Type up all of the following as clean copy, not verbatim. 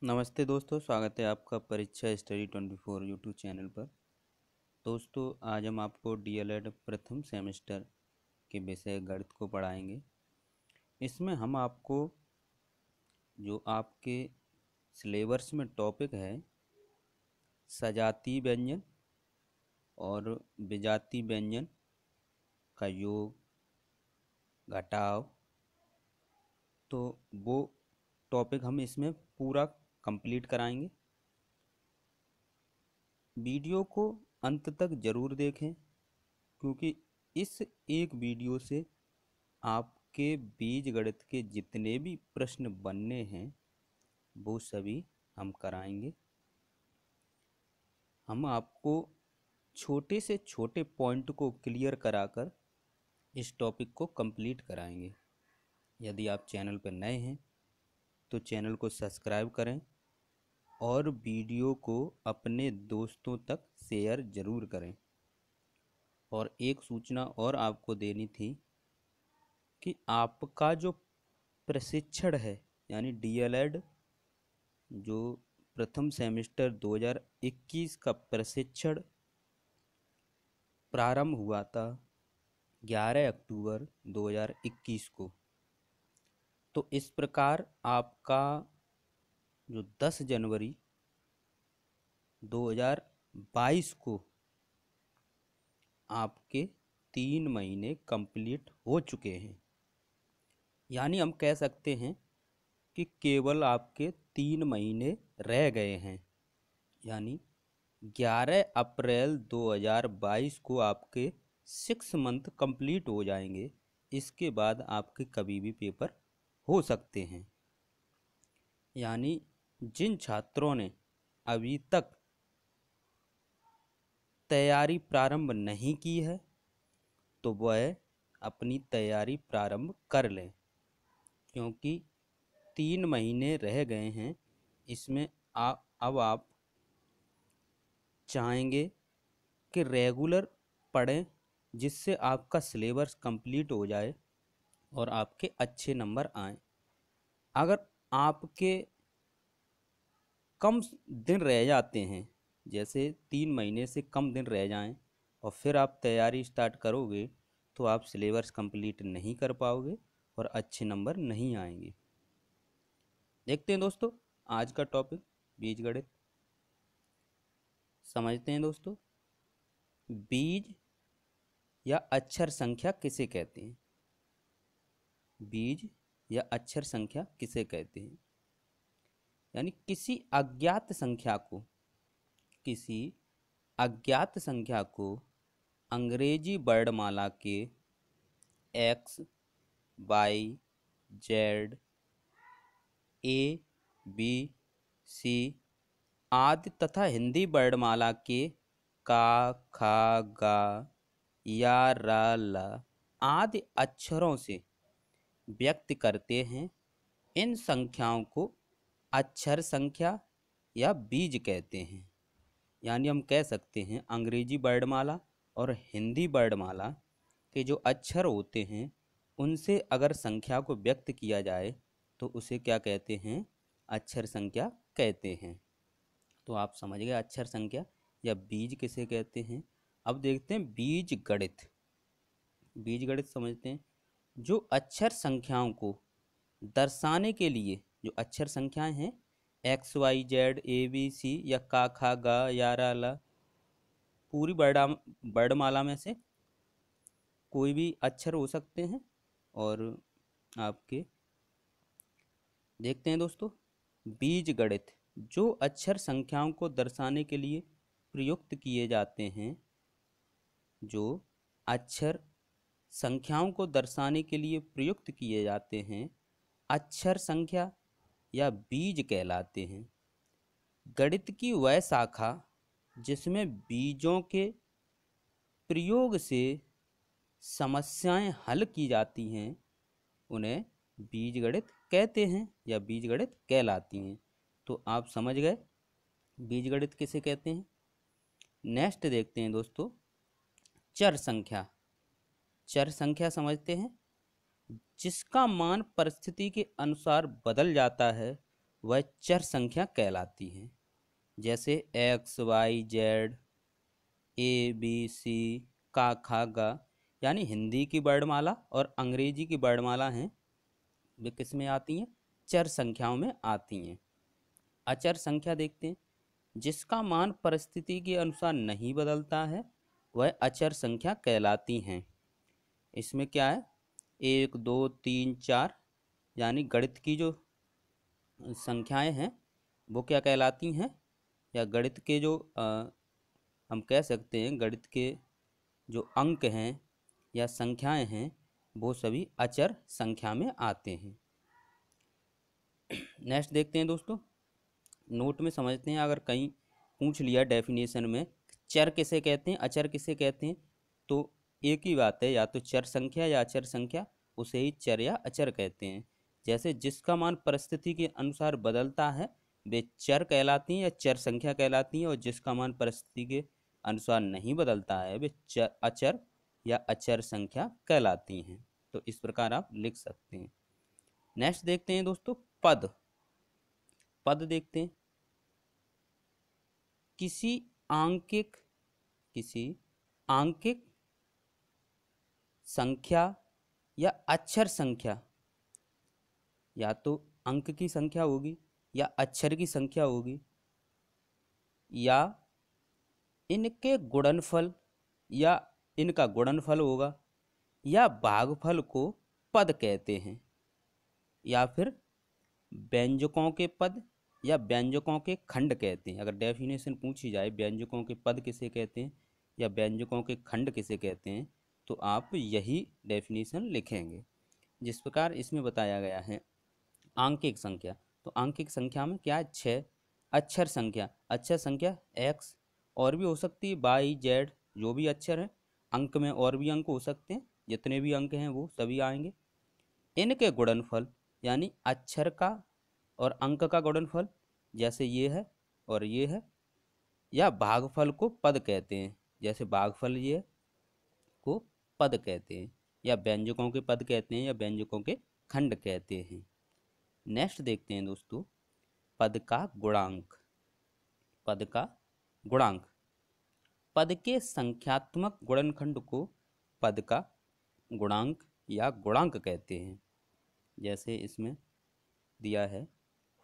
नमस्ते दोस्तों, स्वागत है आपका परीक्षा स्टडी 24 यूट्यूब चैनल पर। दोस्तों, आज हम आपको डीएलएड प्रथम सेमेस्टर के विषय गणित को पढ़ाएंगे। इसमें हम आपको जो आपके सिलेबस में टॉपिक है सजातीय व्यंजन और विजातीय व्यंजन का योग, घटाव, तो वो टॉपिक हम इसमें पूरा कंप्लीट कराएंगे। वीडियो को अंत तक ज़रूर देखें, क्योंकि इस एक वीडियो से आपके बीजगणित के जितने भी प्रश्न बनने हैं वो सभी हम कराएंगे। हम आपको छोटे से छोटे पॉइंट को क्लियर कराकर इस टॉपिक को कंप्लीट कराएंगे। यदि आप चैनल पर नए हैं तो चैनल को सब्सक्राइब करें और वीडियो को अपने दोस्तों तक शेयर ज़रूर करें। और एक सूचना और आपको देनी थी कि आपका जो प्रशिक्षण है यानी डीएलएड जो प्रथम सेमेस्टर 2021 का प्रशिक्षण प्रारंभ हुआ था 11 अक्टूबर 2021 को। तो इस प्रकार आपका जो 10 जनवरी 2022 को आपके 3 महीने कंप्लीट हो चुके हैं। यानी हम कह सकते हैं कि केवल आपके 3 महीने रह गए हैं। यानी 11 अप्रैल 2022 को आपके 6 मंथ कंप्लीट हो जाएंगे। इसके बाद आपके कभी भी पेपर हो सकते हैं। यानी जिन छात्रों ने अभी तक तैयारी प्रारंभ नहीं की है तो वह अपनी तैयारी प्रारंभ कर लें, क्योंकि 3 महीने रह गए हैं। इसमें अब आप चाहेंगे कि रेगुलर पढ़ें, जिससे आपका सिलेबस कंप्लीट हो जाए और आपके अच्छे नंबर आएँ। अगर आपके कम दिन रह जाते हैं, जैसे 3 महीने से कम दिन रह जाएं और फिर आप तैयारी स्टार्ट करोगे तो आप सिलेबस कंप्लीट नहीं कर पाओगे और अच्छे नंबर नहीं आएंगे। देखते हैं दोस्तों आज का टॉपिक बीजगणित। समझते हैं दोस्तों, बीज या अक्षर संख्या किसे कहते हैं। बीज या अक्षर संख्या किसे कहते हैं? यानी किसी अज्ञात संख्या को अंग्रेजी वर्णमाला के x, y, z, a, b, सी आदि तथा हिंदी वर्णमाला के का, खा, गा, या, रा, ला आदि अक्षरों से व्यक्त करते हैं। इन संख्याओं को अक्षर संख्या या बीज कहते हैं। यानी हम कह सकते हैं अंग्रेजी वर्णमाला और हिंदी वर्णमाला के जो अक्षर होते हैं उनसे अगर संख्या को व्यक्त किया जाए तो उसे क्या कहते हैं? अक्षर संख्या कहते हैं। तो आप समझ गए अक्षर संख्या या बीज किसे कहते हैं। अब देखते हैं बीज गणित। बीज गणित समझते हैं। जो अक्षर संख्याओं को दर्शाने के लिए जो अक्षर संख्याएं हैं x, y, z, a, b, सी या का, खा, गा, या, रा, ला पूरी वर्णमाला में से कोई भी अक्षर हो सकते हैं। और आपके देखते हैं दोस्तों, बीज गणित जो अक्षर संख्याओं को दर्शाने के लिए प्रयुक्त किए जाते हैं। जो अक्षर संख्याओं को दर्शाने के लिए प्रयुक्त किए जाते हैं अक्षर संख्या या बीज कहलाते हैं। गणित की वह शाखा जिसमें बीजों के प्रयोग से समस्याएं हल की जाती हैं उन्हें बीजगणित कहते हैं या बीजगणित कहलाती हैं। तो आप समझ गए बीजगणित किसे कहते हैं। नेक्स्ट देखते हैं दोस्तों, चर संख्या। चर संख्या समझते हैं। जिसका मान परिस्थिति के अनुसार बदल जाता है वह चर संख्या कहलाती हैं। जैसे x y z, a b c, का खा गा, यानी हिंदी की वर्णमाला और अंग्रेजी की वर्णमाला हैं, वे किस में आती हैं? चर संख्याओं में आती हैं। अचर संख्या देखते हैं, जिसका मान परिस्थिति के अनुसार नहीं बदलता है वह अचर संख्या कहलाती हैं। इसमें क्या है? एक दो तीन चार, यानी गणित की जो संख्याएं हैं वो क्या कहलाती हैं, या गणित के जो हम कह सकते हैं गणित के जो अंक हैं या संख्याएं हैं वो सभी अचर संख्या में आते हैं। नेक्स्ट देखते हैं दोस्तों, नोट में समझते हैं। अगर कहीं पूछ लिया डेफिनेशन में चर किसे कहते हैं, अचर किसे कहते हैं, तो एक ही बात है, या तो चर संख्या या अचर संख्या, उसे ही चर या अचर कहते हैं। जैसे जिसका मान परिस्थिति के अनुसार बदलता है वे चर कहलाती हैं या चर संख्या कहलाती हैं, और जिसका मान परिस्थिति के अनुसार नहीं बदलता है वे चर अचर या अचर संख्या कहलाती हैं। तो इस प्रकार आप लिख सकते हैं। नेक्स्ट देखते हैं दोस्तों, पद। पद देखते हैं, किसी आंकिक संख्या या अक्षर संख्या, या तो अंक की संख्या होगी या अक्षर की संख्या होगी, या इनके गुणनफल या इनका गुणनफल होगा, या भागफल को पद कहते हैं, या फिर व्यंजकों के पद या व्यंजकों के खंड कहते हैं। अगर डेफिनेशन पूछी जाए व्यंजकों के पद किसे कहते हैं या व्यंजकों के खंड किसे कहते हैं, तो आप यही डेफिनेशन लिखेंगे। जिस प्रकार इसमें बताया गया है आंकिक संख्या, तो आंकिक संख्या में क्या है? 6। अक्षर संख्या, अक्षर संख्या एक्स, और भी हो सकती है वाई जेड, जो भी अक्षर है। अंक में और भी अंक हो सकते हैं, जितने भी अंक हैं वो सभी आएंगे। इनके गुणनफल, यानी अक्षर का और अंक का गुणनफल, जैसे ये है और ये है, या भागफल को पद कहते हैं, जैसे भागफल ये को पद कहते हैं, या व्यंजकों के पद कहते हैं, या व्यंजकों के खंड कहते हैं। नेक्स्ट देखते हैं दोस्तों, पद का गुणांक। पद का गुणांक, पद के संख्यात्मक गुणनखंड को पद का गुणांक या गुणांक कहते हैं। जैसे इसमें दिया है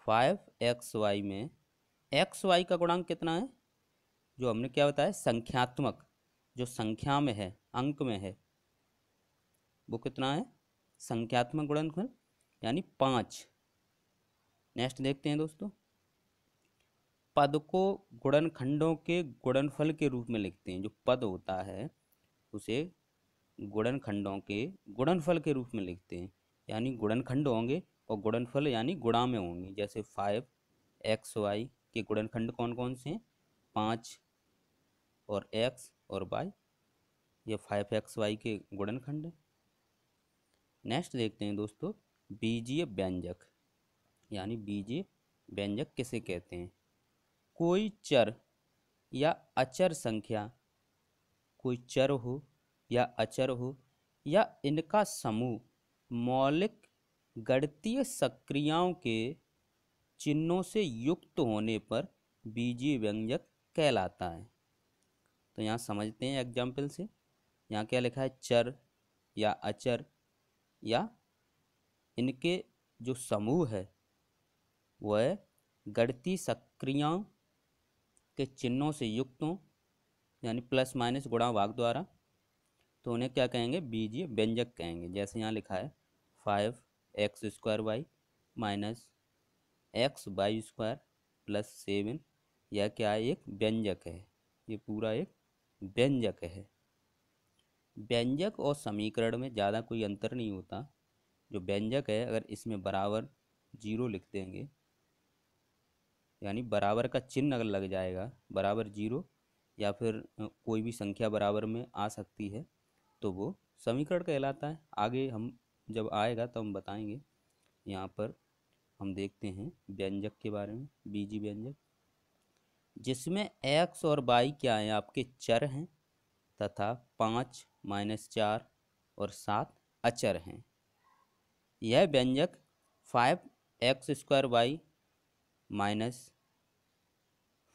5xy में xy का गुणांक कितना है? जो हमने क्या बताया, संख्यात्मक, जो संख्या में है, अंक में है, वो कितना है? संख्यात्मक गुणनफल, यानी 5। नेक्स्ट देखते हैं दोस्तों, पद को गुणनखंडों के गुणनफल के रूप में लिखते हैं। जो पद होता है उसे गुणनखंडों के गुणनफल के रूप में लिखते हैं, यानी गुणनखंड होंगे और गुणनफल यानी गुणा में होंगे। जैसे 5xy के गुणनखंड कौन कौन से हैं? 5 और x और y, ये 5xy के गुणनखंड है। नेक्स्ट देखते हैं दोस्तों, बीजीय व्यंजक, यानी बीजीय व्यंजक किसे कहते हैं? कोई चर या अचर संख्या, कोई चर हो या अचर हो, या इनका समूह मौलिक गणितीय सक्रियाओं के चिन्हों से युक्त होने पर बीजीय व्यंजक कहलाता है। तो यहाँ समझते हैं एग्जाम्पल से। यहाँ क्या लिखा है? चर या अचर या इनके जो समूह है वह गणितीय सक्रियाओं के चिन्हों से युक्त हों, यानी प्लस माइनस गुणा भाग द्वारा, तो उन्हें क्या कहेंगे? बीजीय व्यंजक कहेंगे। जैसे यहाँ लिखा है 5x² माइनस x² प्लस 7, यह क्या है? एक व्यंजक है। ये पूरा एक व्यंजक है। व्यंजक और समीकरण में ज़्यादा कोई अंतर नहीं होता। जो व्यंजक है, अगर इसमें बराबर 0 लिख देंगे, यानी बराबर का चिन्ह अगर लग जाएगा, बराबर 0, या फिर कोई भी संख्या बराबर में आ सकती है, तो वो समीकरण कहलाता है। आगे हम जब आएगा तो हम बताएंगे। यहाँ पर हम देखते हैं व्यंजक के बारे में, बीजीय व्यंजक, जिसमें x और y क्या है? आपके चर हैं, तथा 5 -4 और 7 अचर हैं। यह व्यंजक 5x² y माइनस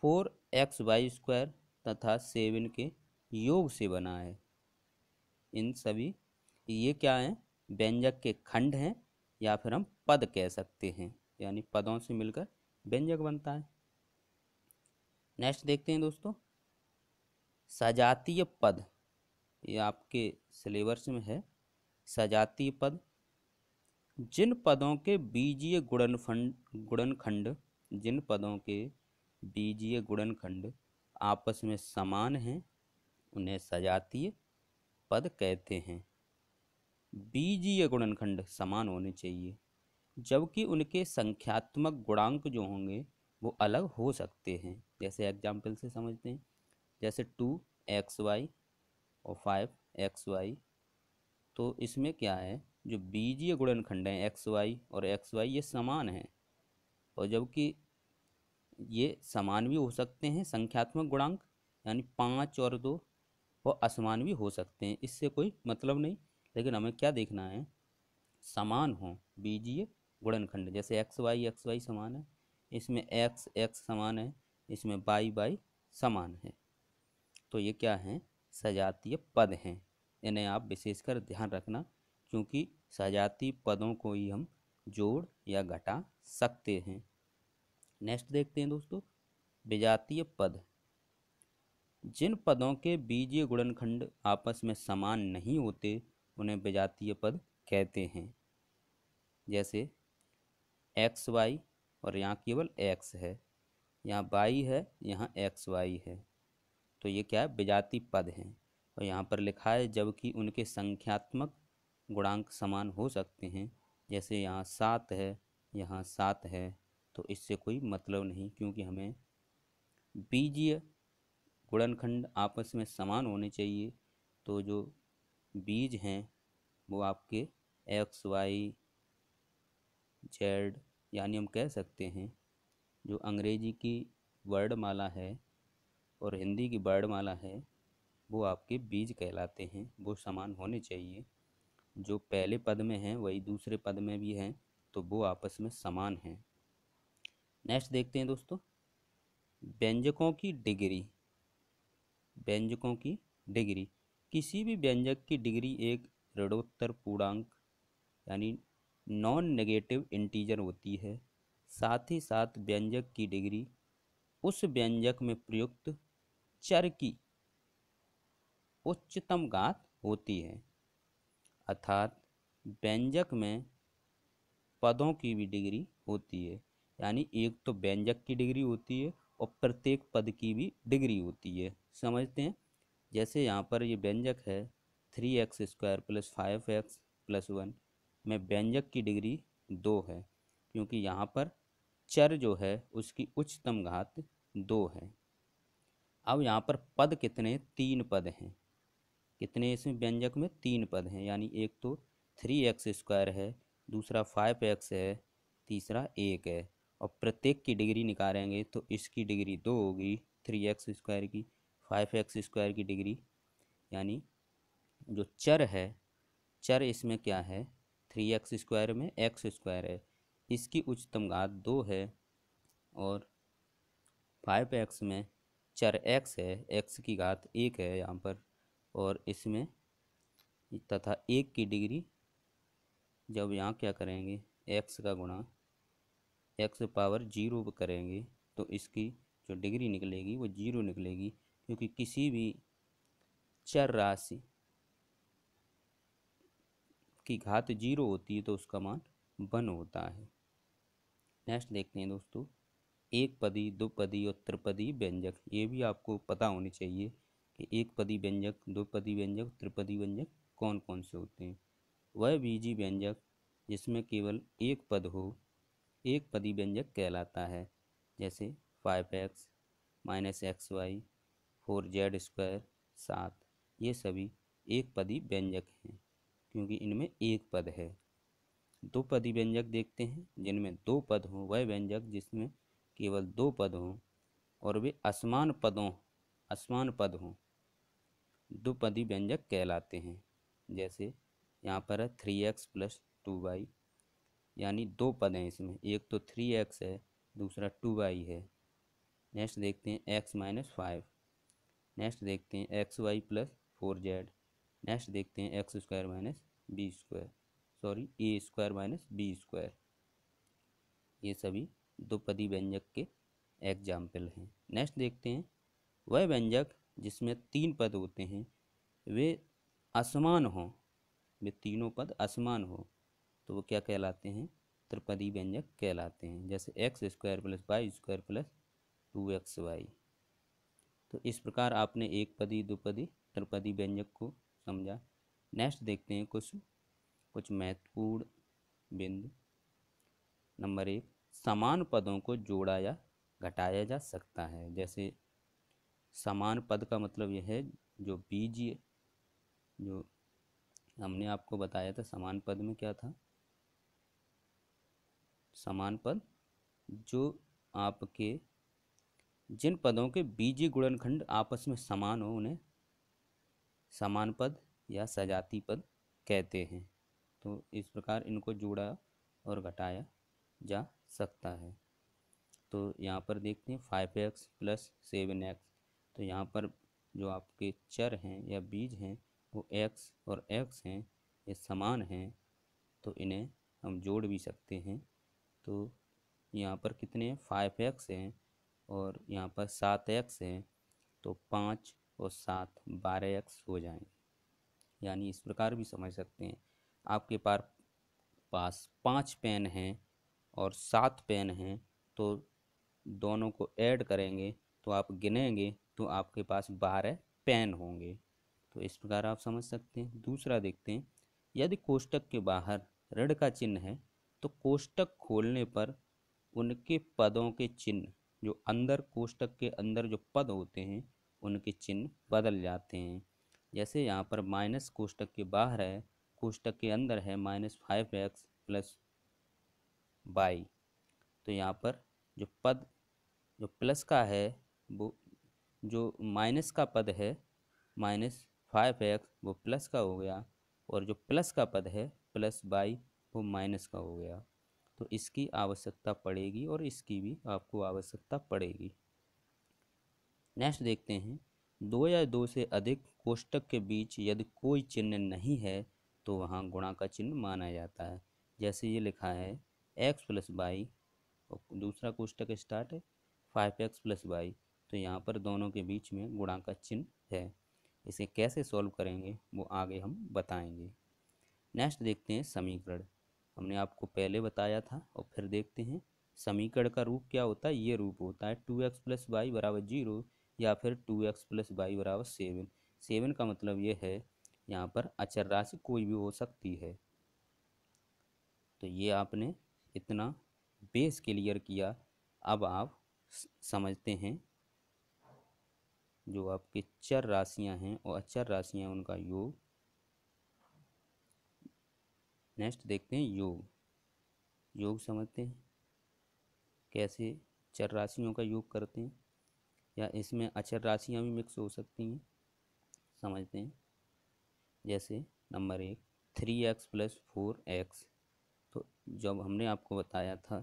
4xy² तथा 7 के योग से बना है। इन सभी ये क्या हैं, व्यंजक के खंड हैं, या फिर हम पद कह सकते हैं, यानी पदों से मिलकर व्यंजक बनता है। नेक्स्ट देखते हैं दोस्तों, सजातीय पद। ये आपके सिलेबस में है। सजातीय पद जिन पदों के बीजीय गुणनखंड जिन पदों के बीजीय गुणनखंड आपस में समान हैं उन्हें सजातीय पद कहते हैं। बीजीय गुणनखंड समान होने चाहिए, जबकि उनके संख्यात्मक गुणांक जो होंगे वो अलग हो सकते हैं। जैसे एग्जाम्पल से समझते हैं, जैसे 2xy और 5xy। तो इसमें क्या है, जो बीजीय गुणनखंड हैं xy और xy ये समान हैं, और जबकि ये समान भी हो सकते हैं संख्यात्मक गुणांक, यानी 5 और 2, और असमान भी हो सकते हैं, इससे कोई मतलब नहीं। लेकिन हमें क्या देखना है, समान हो बीजीय गुणनखंड। जैसे एक्स वाई समान है, इसमें एक्स एक्स समान है, इसमें वाई वाई समान है, तो ये क्या हैं, सजातीय पद हैं। इन्हें आप विशेषकर ध्यान रखना, क्योंकि सजातीय पदों को ही हम जोड़ या घटा सकते हैं। नेक्स्ट देखते हैं दोस्तों, विजातीय पद। जिन पदों के बीजीय गुणनखंड आपस में समान नहीं होते उन्हें विजातीय पद कहते हैं। जैसे एक्स वाई, और यहाँ केवल एक्स है, यहाँ वाई है, यहाँ एक्स वाई है, तो ये क्या है, विजातीय पद हैं। और यहाँ पर लिखा है जबकि उनके संख्यात्मक गुणांक समान हो सकते हैं। जैसे यहाँ 7 है, यहाँ 7 है, तो इससे कोई मतलब नहीं, क्योंकि हमें बीजीय गुणनखंड आपस में समान होने चाहिए। तो जो बीज हैं वो आपके एक्स वाई जेड, यानी हम कह सकते हैं जो अंग्रेजी की वर्णमाला है और हिंदी की वर्णमाला है वो आपके बीज कहलाते हैं, वो समान होने चाहिए। जो पहले पद में हैं वही दूसरे पद में भी हैं, तो वो आपस में समान हैं। नेक्स्ट देखते हैं दोस्तों, व्यंजकों की डिग्री। व्यंजकों की डिग्री, किसी भी व्यंजक की डिग्री एक ऋणोत्तर पूर्णांक यानी नॉन नेगेटिव इंटीजर होती है। साथ ही साथ व्यंजक की डिग्री उस व्यंजक में प्रयुक्त चर की उच्चतम घात होती है। अर्थात व्यंजक में पदों की भी डिग्री होती है, यानी एक तो व्यंजक की डिग्री होती है और प्रत्येक पद की भी डिग्री होती है। समझते हैं, जैसे यहाँ पर ये व्यंजक है 3x² + 5x + 1 में व्यंजक की डिग्री 2 है, क्योंकि यहाँ पर चर जो है उसकी उच्चतम घात 2 है। अब यहाँ पर पद कितने, 3 पद हैं। कितने इसमें व्यंजक में, 3 पद हैं, यानी एक तो 3x² है, दूसरा 5x है, तीसरा 1 है। और प्रत्येक की डिग्री निकालेंगे तो इसकी डिग्री 2 होगी 3x² की, 5x² की डिग्री, यानी जो चर है, चर इसमें क्या है, 3x² में x² है, इसकी उच्चतम घात 2 है, और 5x में चर x है, x की घात 1 है यहाँ पर, और इसमें तथा 1 की डिग्री जब यहाँ क्या करेंगे, x का गुणा x⁻0 करेंगे तो इसकी जो डिग्री निकलेगी वो 0 निकलेगी, क्योंकि किसी भी चर राशि की घात 0 होती है तो उसका मान 1 होता है। नेक्स्ट देखते हैं दोस्तों, एक पदी, दो पदी और त्रिपदी व्यंजक। ये भी आपको पता होनी चाहिए कि एक पदी व्यंजक, दो पदी व्यंजक, त्रिपदी व्यंजक कौन कौन से होते हैं। वह बीजी व्यंजक जिसमें केवल एक पद हो एक पदी व्यंजक कहलाता है। जैसे 5x -xy 4z², 7, ये सभी एक पदी व्यंजक हैं, क्योंकि इनमें एक पद है। दो पदी व्यंजक देखते हैं, जिनमें दो पद हों, वह व्यंजक जिसमें केवल दो पद हों और वे असमान पद हों, द्विपदी व्यंजक कहलाते हैं। जैसे यहाँ पर है 3x + 2y, यानी दो पद हैं इसमें, एक तो 3x है, दूसरा 2y है। नेक्स्ट देखते हैं x-5। नेक्स्ट देखते हैं xy+4z। नेक्स्ट देखते हैं x² - b², sorry a² - b²। ये सभी दो पदी व्यंजक के एग्जाम्पल हैं। नेक्स्ट देखते हैं वह व्यंजक जिसमें 3 पद होते हैं वे असमान हों, वे तीनों पद असमान हो तो वो क्या कहलाते हैं? त्रिपदी व्यंजक कहलाते हैं। जैसे x² + y² + 2xy। तो इस प्रकार आपने एक पदी, दुपदी, त्रिपदी व्यंजक को समझा। नेक्स्ट देखते हैं कुछ कुछ महत्वपूर्ण बिंदु। नंबर 1, समान पदों को जोड़ा या घटाया जा सकता है। जैसे समान पद का मतलब यह है जो बीजीय, जो हमने आपको बताया था समान पद में क्या था? समान पद जो आपके जिन पदों के बीजीय गुणनखंड आपस में समान हो उन्हें समान पद या सजाती पद कहते हैं। तो इस प्रकार इनको जोड़ा और घटाया जा सकता है। तो यहाँ पर देखते हैं 5x + 7x। तो यहाँ पर जो आपके चर हैं या बीज हैं वो x और x हैं, ये समान हैं तो इन्हें हम जोड़ भी सकते हैं। तो यहाँ पर कितने 5x हैं और यहाँ पर 7x हैं, तो 5 और 7 12x हो जाएंगे। यानी इस प्रकार भी समझ सकते हैं, आपके पास 5 पेन हैं और 7 पेन हैं, तो दोनों को ऐड करेंगे तो आप गिनेंगे तो आपके पास 12 पेन होंगे। तो इस प्रकार आप समझ सकते हैं। दूसरा देखते हैं, यदि कोष्टक के बाहर ऋण का चिन्ह है तो कोष्टक खोलने पर उनके पदों के चिन्ह, जो अंदर कोष्टक के अंदर जो पद होते हैं उनके चिन्ह बदल जाते हैं। जैसे यहाँ पर माइनस कोष्टक के बाहर है, कोष्टक के अंदर है -5x + y। तो यहाँ पर जो पद जो प्लस का है वो, जो माइनस का पद है -5x वो प्लस का हो गया, और जो प्लस का पद है +y वो माइनस का हो गया। तो इसकी आवश्यकता पड़ेगी और इसकी भी आपको आवश्यकता पड़ेगी। नेक्स्ट देखते हैं, 2 या 2 से अधिक कोष्टक के बीच यदि कोई चिन्ह नहीं है तो वहाँ गुणा का चिन्ह माना जाता है। जैसे ये लिखा है x + y और दूसरा कोष्टक स्टार्ट है 5x + y, तो यहाँ पर दोनों के बीच में गुणा का चिन्ह है। इसे कैसे सॉल्व करेंगे वो आगे हम बताएंगे। नेक्स्ट देखते हैं समीकरण। हमने आपको पहले बताया था और फिर देखते हैं समीकरण का रूप क्या होता है। ये रूप होता है 2x + y = 0 या फिर 2x + y = 7। 7 का मतलब ये है यहाँ पर अचर राशि कोई भी हो सकती है। तो ये आपने इतना बेस क्लियर किया। अब आप समझते हैं जो आपके चर राशियाँ हैं और अचर राशियाँ उनका योग। नेक्स्ट देखते हैं योग। योग समझते हैं कैसे चर राशियों का योग करते हैं, या इसमें अचर राशियाँ भी मिक्स हो सकती हैं, समझते हैं। जैसे नंबर 1, 3x + 4x। तो जब हमने आपको बताया था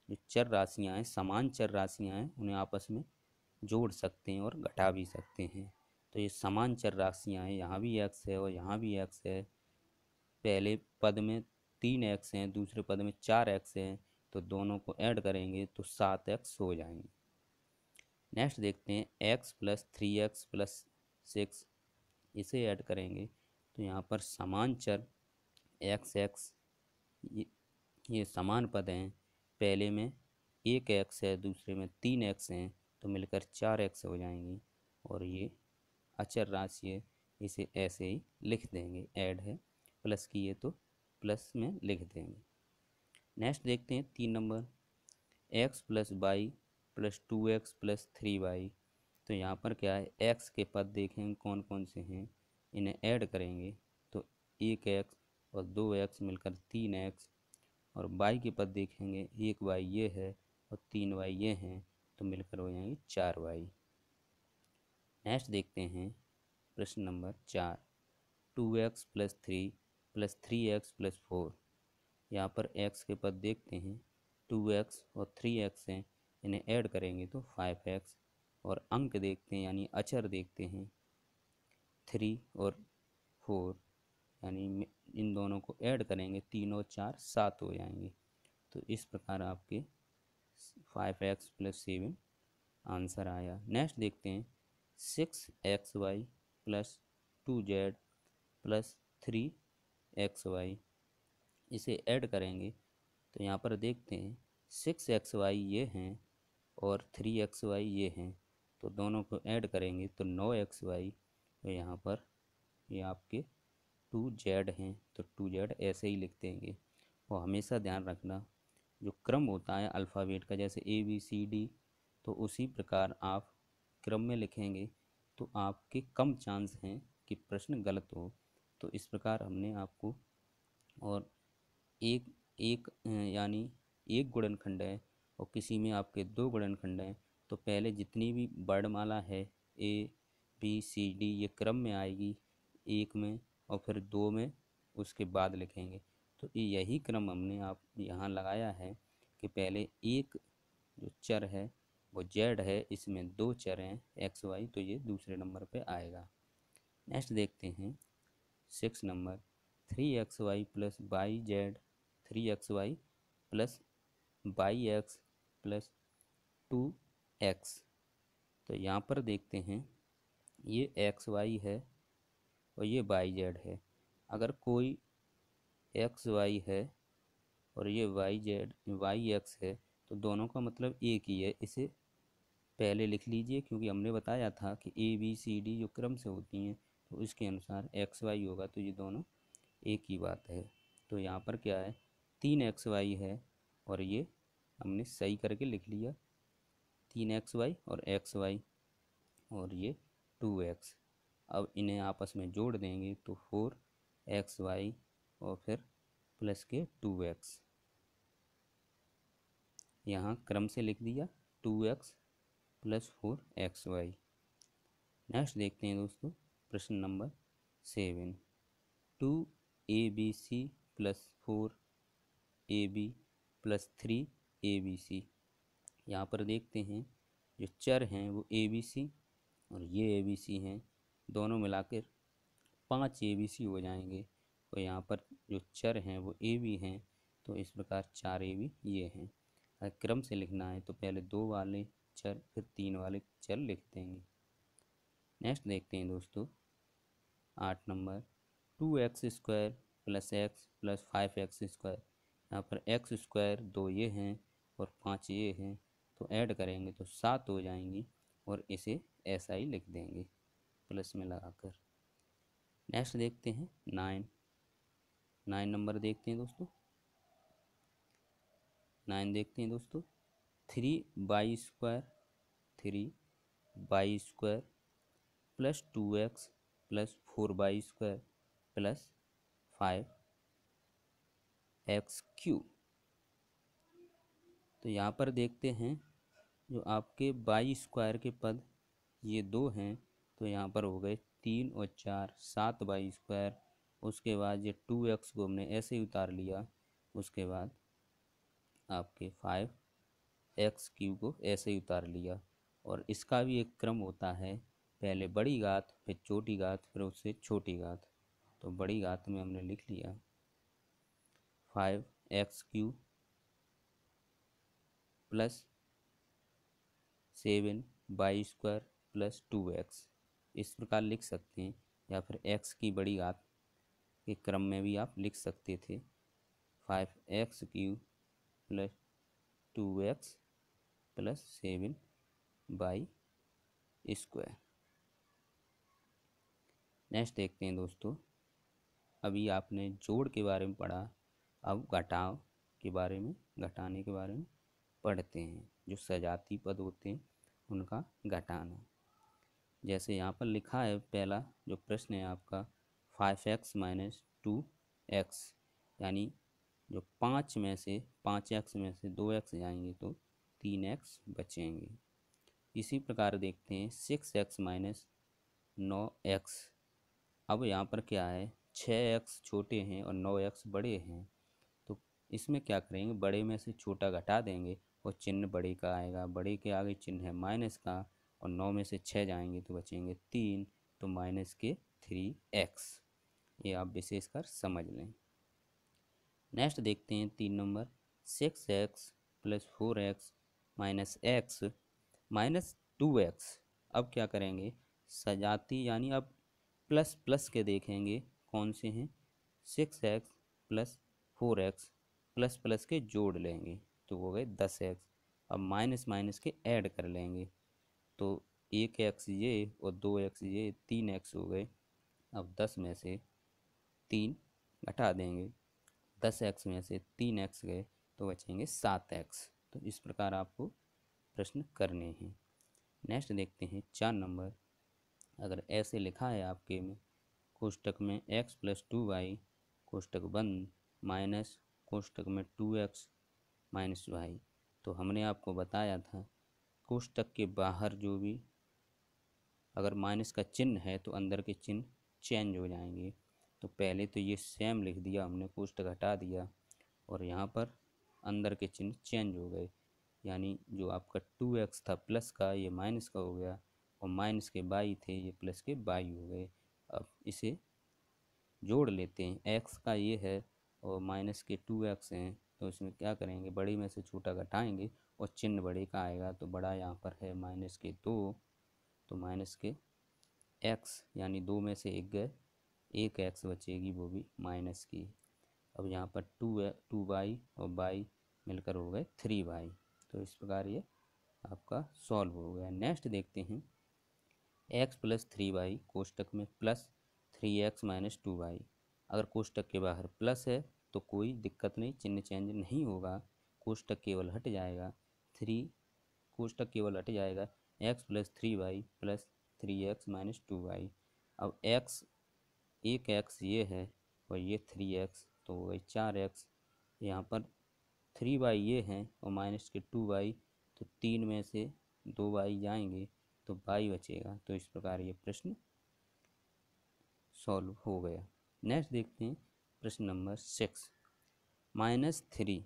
जो चर राशियाँ हैं, समान चर राशियाँ हैं, उन्हें आपस में जोड़ सकते हैं और घटा भी सकते हैं। तो ये समान चर राशियाँ हैं, यहाँ भी x है और यहाँ भी x है। पहले पद में 3x हैं, दूसरे पद में 4x हैं, तो दोनों को ऐड करेंगे तो 7x हो जाएंगे। नेक्स्ट देखते हैं x + 3x + 6, इसे ऐड करेंगे तो यहाँ पर समान चर x ये समान पद हैं। पहले में 1x है, दूसरे में 3x हैं, तो मिलकर 4x हो जाएंगी। और ये अचर राशि है, इसे ऐसे ही लिख देंगे, ऐड है प्लस की है तो प्लस में लिख देंगे। नेक्स्ट देखते हैं 3 number, x + y + 2x + 3y। तो यहाँ पर क्या है, x के पद देखेंगे कौन कौन से हैं, इन्हें ऐड करेंगे तो 1x और 2x मिलकर 3x, और y के पद देखेंगे 1y ये है और 3y ये हैं, तो मिलकर हो जाएंगे 4y। नेक्स्ट देखते हैं प्रश्न नंबर 4, 2x + 3 + 3x + 4। यहाँ पर x के पद देखते हैं 2x और 3x हैं, इन्हें ऐड करेंगे तो 5x, और अंक देखते हैं यानी अचर देखते हैं 3 और 4, यानी इन दोनों को ऐड करेंगे 3 और 4 7 हो जाएंगे। तो इस प्रकार आपके 5x+7 आंसर आया। नेक्स्ट देखते हैं 6xy+2z+3xy, इसे ऐड करेंगे तो यहाँ पर देखते हैं 6xy ये हैं और 3xy ये हैं, तो दोनों को ऐड करेंगे तो 9xy, तो यहाँ पर ये आपके 2z हैं, तो 2z ऐसे ही लिख देंगे। और हमेशा ध्यान रखना जो क्रम होता है अल्फ़ाबेट का, जैसे ABCD, तो उसी प्रकार आप क्रम में लिखेंगे तो आपके कम चांस हैं कि प्रश्न गलत हो। तो इस प्रकार हमने आपको, और एक एक यानी एक गुणनखंड है और किसी में आपके दो गुणनखंड हैं, तो पहले जितनी भी वर्णमाला है ABCD ये क्रम में आएगी एक में, और फिर दो में उसके बाद लिखेंगे। तो यही क्रम हमने आप यहाँ लगाया है कि पहले एक जो चर है वो जेड है, इसमें दो चर हैं XY, तो ये दूसरे नंबर पे आएगा। नेक्स्ट देखते हैं 6 नंबर 3xy+yz, 3xy+yx+2x। तो यहाँ पर देखते हैं ये XY है और ये YZ है। अगर कोई XY है और ये YX है, तो दोनों का मतलब एक ही है। इसे पहले लिख लीजिए, क्योंकि हमने बताया था कि ABCD जो क्रम से होती हैं तो इसके अनुसार XY होगा, तो ये दोनों एक ही बात है। तो यहाँ पर क्या है 3xy है और ये हमने सही करके लिख लिया 3xy और xy, और ये 2x। अब इन्हें आपस में जोड़ देंगे तो 4xy और फिर प्लस के 2x, यहाँ क्रम से लिख दिया 2x+4xy। नेक्स्ट देखते हैं दोस्तों प्रश्न नंबर 7, 2ab+4ab+3abc। यहाँ पर देखते हैं जो चर हैं वो ABC और ये ABC हैं, दोनों मिलाकर 5 ABC हो जाएंगे। और यहाँ पर जो चर हैं वो AB हैं, तो इस प्रकार 4 AB ये हैं। अगर क्रम से लिखना है तो पहले 2 वाले चर फिर 3 वाले चर लिख देंगे। नेक्स्ट देखते हैं दोस्तों 8 नंबर 2x² + x + 5x²। यहाँ पर x² 2 ये हैं और 5 ये हैं, तो ऐड करेंगे तो 7 हो जाएंगी, और इसे ऐसा ही लिख देंगे प्लस में लगाकर। नेक्स्ट देखते हैं 9 नंबर देखते हैं दोस्तों। 9 देखते हैं दोस्तों 3y² +2x +4y² +5x3। तो यहाँ पर देखते हैं जो आपके y² के पद ये 2 हैं, तो यहाँ पर हो गए 3 और 4 7y²। उसके बाद ये 2x को हमने ऐसे ही उतार लिया, उसके बाद आपके 5x³ को ऐसे ही उतार लिया। और इसका भी एक क्रम होता है, पहले बड़ी घात फिर छोटी घात फिर उससे छोटी घात। तो बड़ी घात में हमने लिख लिया 5x³ +7y² +2x, इस प्रकार लिख सकते हैं, या फिर x की बड़ी घात के क्रम में भी आप लिख सकते थे 5x³ +2x +7y²। नेक्स्ट देखते हैं दोस्तों, अभी आपने जोड़ के बारे में पढ़ा, अब घटाव के बारे में, घटाने के बारे में पढ़ते हैं। जो सजाती पद होते हैं उनका घटाना। जैसे यहाँ पर लिखा है, पहला जो प्रश्न है आपका 5x - 2x, यानी जो 5x में से 2x जाएंगे तो 3x बचेंगे। इसी प्रकार देखते हैं 6x - 9x। अब यहाँ पर क्या है 6x छोटे हैं और 9x बड़े हैं, तो इसमें क्या करेंगे बड़े में से छोटा घटा देंगे और चिन्ह बड़े का आएगा, बड़े के आगे चिन्ह है माइनस का, और 9 में से 6 जाएंगे तो बचेंगे 3, तो माइनस के 3x। ये आप विशेष कर समझ लें। नेक्स्ट देखते हैं 3 number, 6x plus 4x minus x minus 2x। अब क्या करेंगे, सजाती यानी अब प्लस प्लस के देखेंगे कौन से हैं, 6x plus 4x plus plus के जोड़ लेंगे तो हो गए 10x। अब माइनस माइनस के ऐड कर लेंगे तो 1x ये और 2x ये 3x हो गए। अब 10 में से 3 घटा देंगे, 10x में से 3x गए तो बचेंगे 7x। तो इस प्रकार आपको प्रश्न करने हैं। नेक्स्ट देखते हैं 4 नंबर, अगर ऐसे लिखा है आपके में कोष्टक में x प्लस 2y कोष्टक बंद माइनस कोष्टक में 2x माइनस वाई, तो हमने आपको बताया था कोष्टक के बाहर जो भी अगर माइनस का चिन्ह है तो अंदर के चिन्ह चेंज हो जाएंगे। तो पहले तो ये सेम लिख दिया हमने, कोष्टक हटा दिया और यहाँ पर अंदर के चिन्ह चेंज हो गए, यानी जो आपका 2x था प्लस का ये माइनस का हो गया, और माइनस के बाई थे ये प्लस के बाई हो गए। अब इसे जोड़ लेते हैं, x का ये है और माइनस के 2x हैं, तो इसमें क्या करेंगे, बड़ी में से छोटा घटाएंगे और चिन्ह बड़े का आएगा। तो बड़ा यहाँ पर है माइनस के 2, तो माइनस के x यानी 2 में से 1 गए, 1x बचेगी वो भी माइनस की। अब यहाँ पर 2y और y मिलकर हो गए 3y। तो इस प्रकार ये आपका सॉल्व हो गया। नेक्स्ट देखते हैं x प्लस 3y कोष्टक में प्लस 3x माइनस 2y। अगर कोष्टक के बाहर प्लस है तो कोई दिक्कत नहीं, चिन्ह चेंज नहीं होगा, कोष्टक केवल हट जाएगा, 3 कोष्टक केवल हट जाएगा, x plus 3y plus 3x minus 2y। अब x, एक x ये है और ये 3x तो हो गई 4x। यहाँ पर 3y ये हैं और माइनस के 2y, तो 3 में से 2y जाएंगे तो y बचेगा। तो इस प्रकार ये प्रश्न सॉल्व हो गया। नेक्स्ट देखते हैं प्रश्न नंबर 6, -3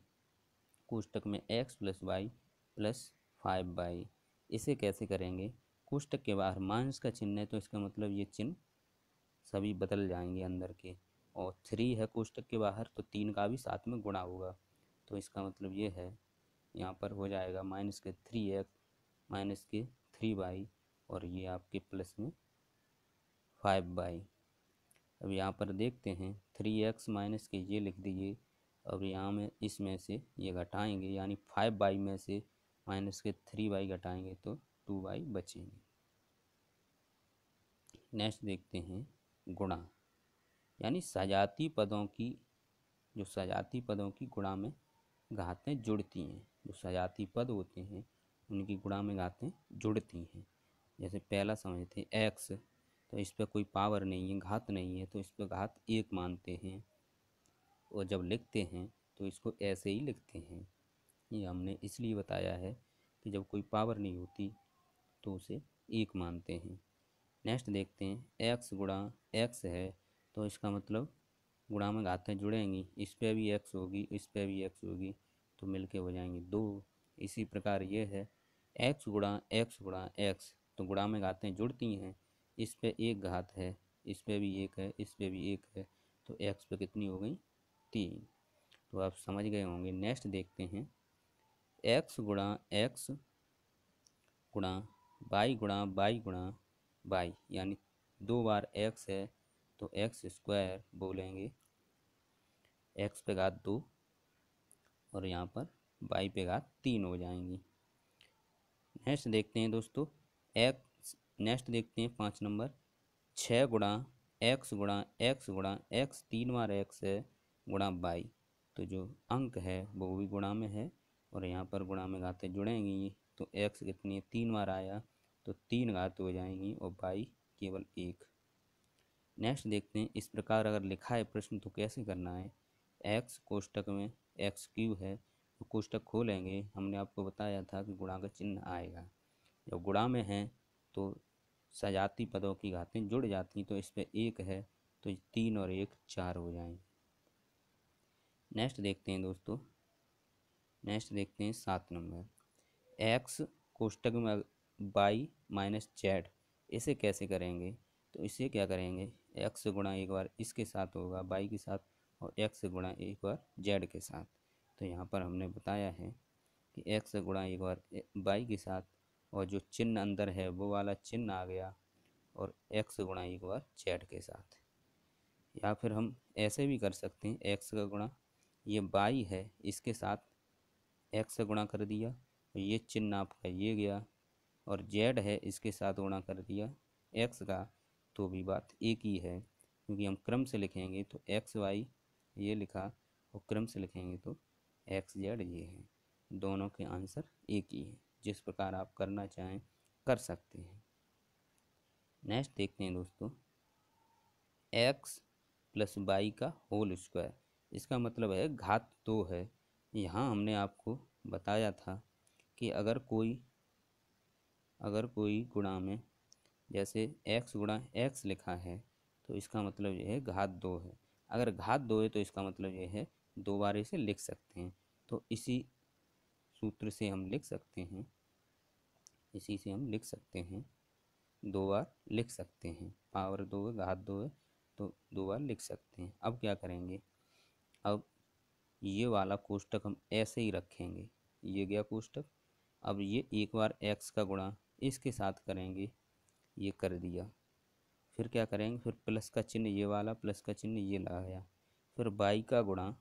कोष्टक में x plus Y plus 5y। इसे कैसे करेंगे, कोष्टक के बाहर माइनस का चिन्ह है तो इसका मतलब ये चिन्ह सभी बदल जाएंगे अंदर के, और 3 है कोष्टक के बाहर तो 3 का भी साथ में गुणा होगा, तो इसका मतलब ये है यहाँ पर हो जाएगा माइनस के 3x माइनस के 3y और ये आपके प्लस में 5y। अब यहाँ पर देखते हैं 3x माइनस के ये लिख दीजिए, अब यहाँ में इसमें से ये घटाएंगे यानी 5y में से माइनस के 3y घटाएंगे तो 2y बचेंगे। नेक्स्ट देखते हैं गुणा, यानी सजाती पदों की, जो सजाती पदों की गुणा में घातें जुड़ती हैं, जो सजाती पद होते हैं उनकी गुणा में घातें जुड़ती हैं। जैसे पहला समझते x, तो इस पर कोई पावर नहीं है, घात नहीं है, तो इस पर घात 1 मानते हैं, और जब लिखते हैं तो इसको ऐसे ही लिखते हैं। ये हमने इसलिए बताया है कि जब कोई पावर नहीं होती तो उसे 1 मानते हैं। नेक्स्ट देखते हैं x गुणा x है, तो इसका मतलब गुणा में घातें जुड़ेंगी, इस पे भी x होगी, इस पे भी x होगी, तो मिलके हो जाएंगे 2। इसी प्रकार ये है x गुणा x, तो गुणा में घातें जुड़ती हैं, इस पे एक घात है, इस पे भी एक है, इस पे भी एक है, तो x पे कितनी हो गई 3। तो आप समझ गए होंगे। नेक्स्ट देखते हैं x गुणा x गुणा बाई गुणा बाई, यानी 2 बार x है तो x स्क्वायर बोलेंगे, x पे घात 2 और यहाँ पर y पे घात 3 हो जाएंगी। नेक्स्ट देखते हैं दोस्तों नेक्स्ट देखते हैं 5 नंबर, 6 गुणा x गुणा x गुणा x, 3 बार x है गुणा बाई, तो जो अंक है वो भी गुणा में है और यहाँ पर गुणा में घातें जुड़ेंगी, तो x कितनी है 3 बार आया तो 3 घात हो जाएंगी और बाई केवल 1। नेक्स्ट देखते हैं इस प्रकार अगर लिखा है प्रश्न तो कैसे करना है। x कोष्टक में एक्स क्यू है तो कोष्टक खोलेंगे, हमने आपको बताया था कि गुणा का चिन्ह आएगा, जब गुणा में है तो सजाती पदों की घातें जुड़ जाती, तो इस पर 1 है तो 3 और 1 4 हो जाएंगे। नेक्स्ट देखते हैं दोस्तों नेक्स्ट देखते हैं 7 नंबर। एक्स कोष्टक में बाई माइनस जेड, इसे कैसे करेंगे? तो इसे क्या करेंगे, एक्स गुणा एक बार इसके साथ होगा बाई के साथ, और एक्स गुणा एक बार जेड के साथ। तो यहाँ पर हमने बताया है कि एक्स गुणा एक बार बाई के साथ, और जो चिन्ह अंदर है वो वाला चिन्ह आ गया, और एक्स गुणा एक बार जेड के साथ। या फिर हम ऐसे भी कर सकते हैं, एक्स का गुणा ये बाई है इसके साथ एक्स से गुणा कर दिया, और ये चिन्ह आपका ये गया, और जेड है इसके साथ गुणा कर दिया एक्स का, तो भी बात एक ही है, क्योंकि हम क्रम से लिखेंगे तो एक्स वाई ये लिखा, और क्रम से लिखेंगे तो एक्स जेड ये है। दोनों के आंसर एक ही है। जिस प्रकार आप करना चाहें कर सकते हैं। नेक्स्ट देखते हैं दोस्तों, एक्स प्लस वाई का होल स्क्वायर, इसका मतलब है घात 2 है। यहाँ हमने आपको बताया था कि अगर कोई गुणा में जैसे एक्स गुणा एक्स लिखा है तो इसका मतलब ये है घात 2 है। अगर घात 2 है तो इसका मतलब ये है दो बार इसे लिख सकते हैं। तो इसी सूत्र से हम लिख सकते हैं, इसी से हम लिख सकते हैं, दो बार लिख सकते हैं। पावर 2 है, घात 2 है, तो दो बार लिख सकते हैं। अब क्या करेंगे, अब ये वाला कोष्टक हम ऐसे ही रखेंगे, ये गया कोष्टक। अब ये एक बार एक्स का गुणा इसके साथ करेंगे, ये कर दिया। फिर क्या करेंगे, फिर प्लस का चिन्ह ये वाला, प्लस का चिन्ह ये लगाया। फिर बाई का गुणा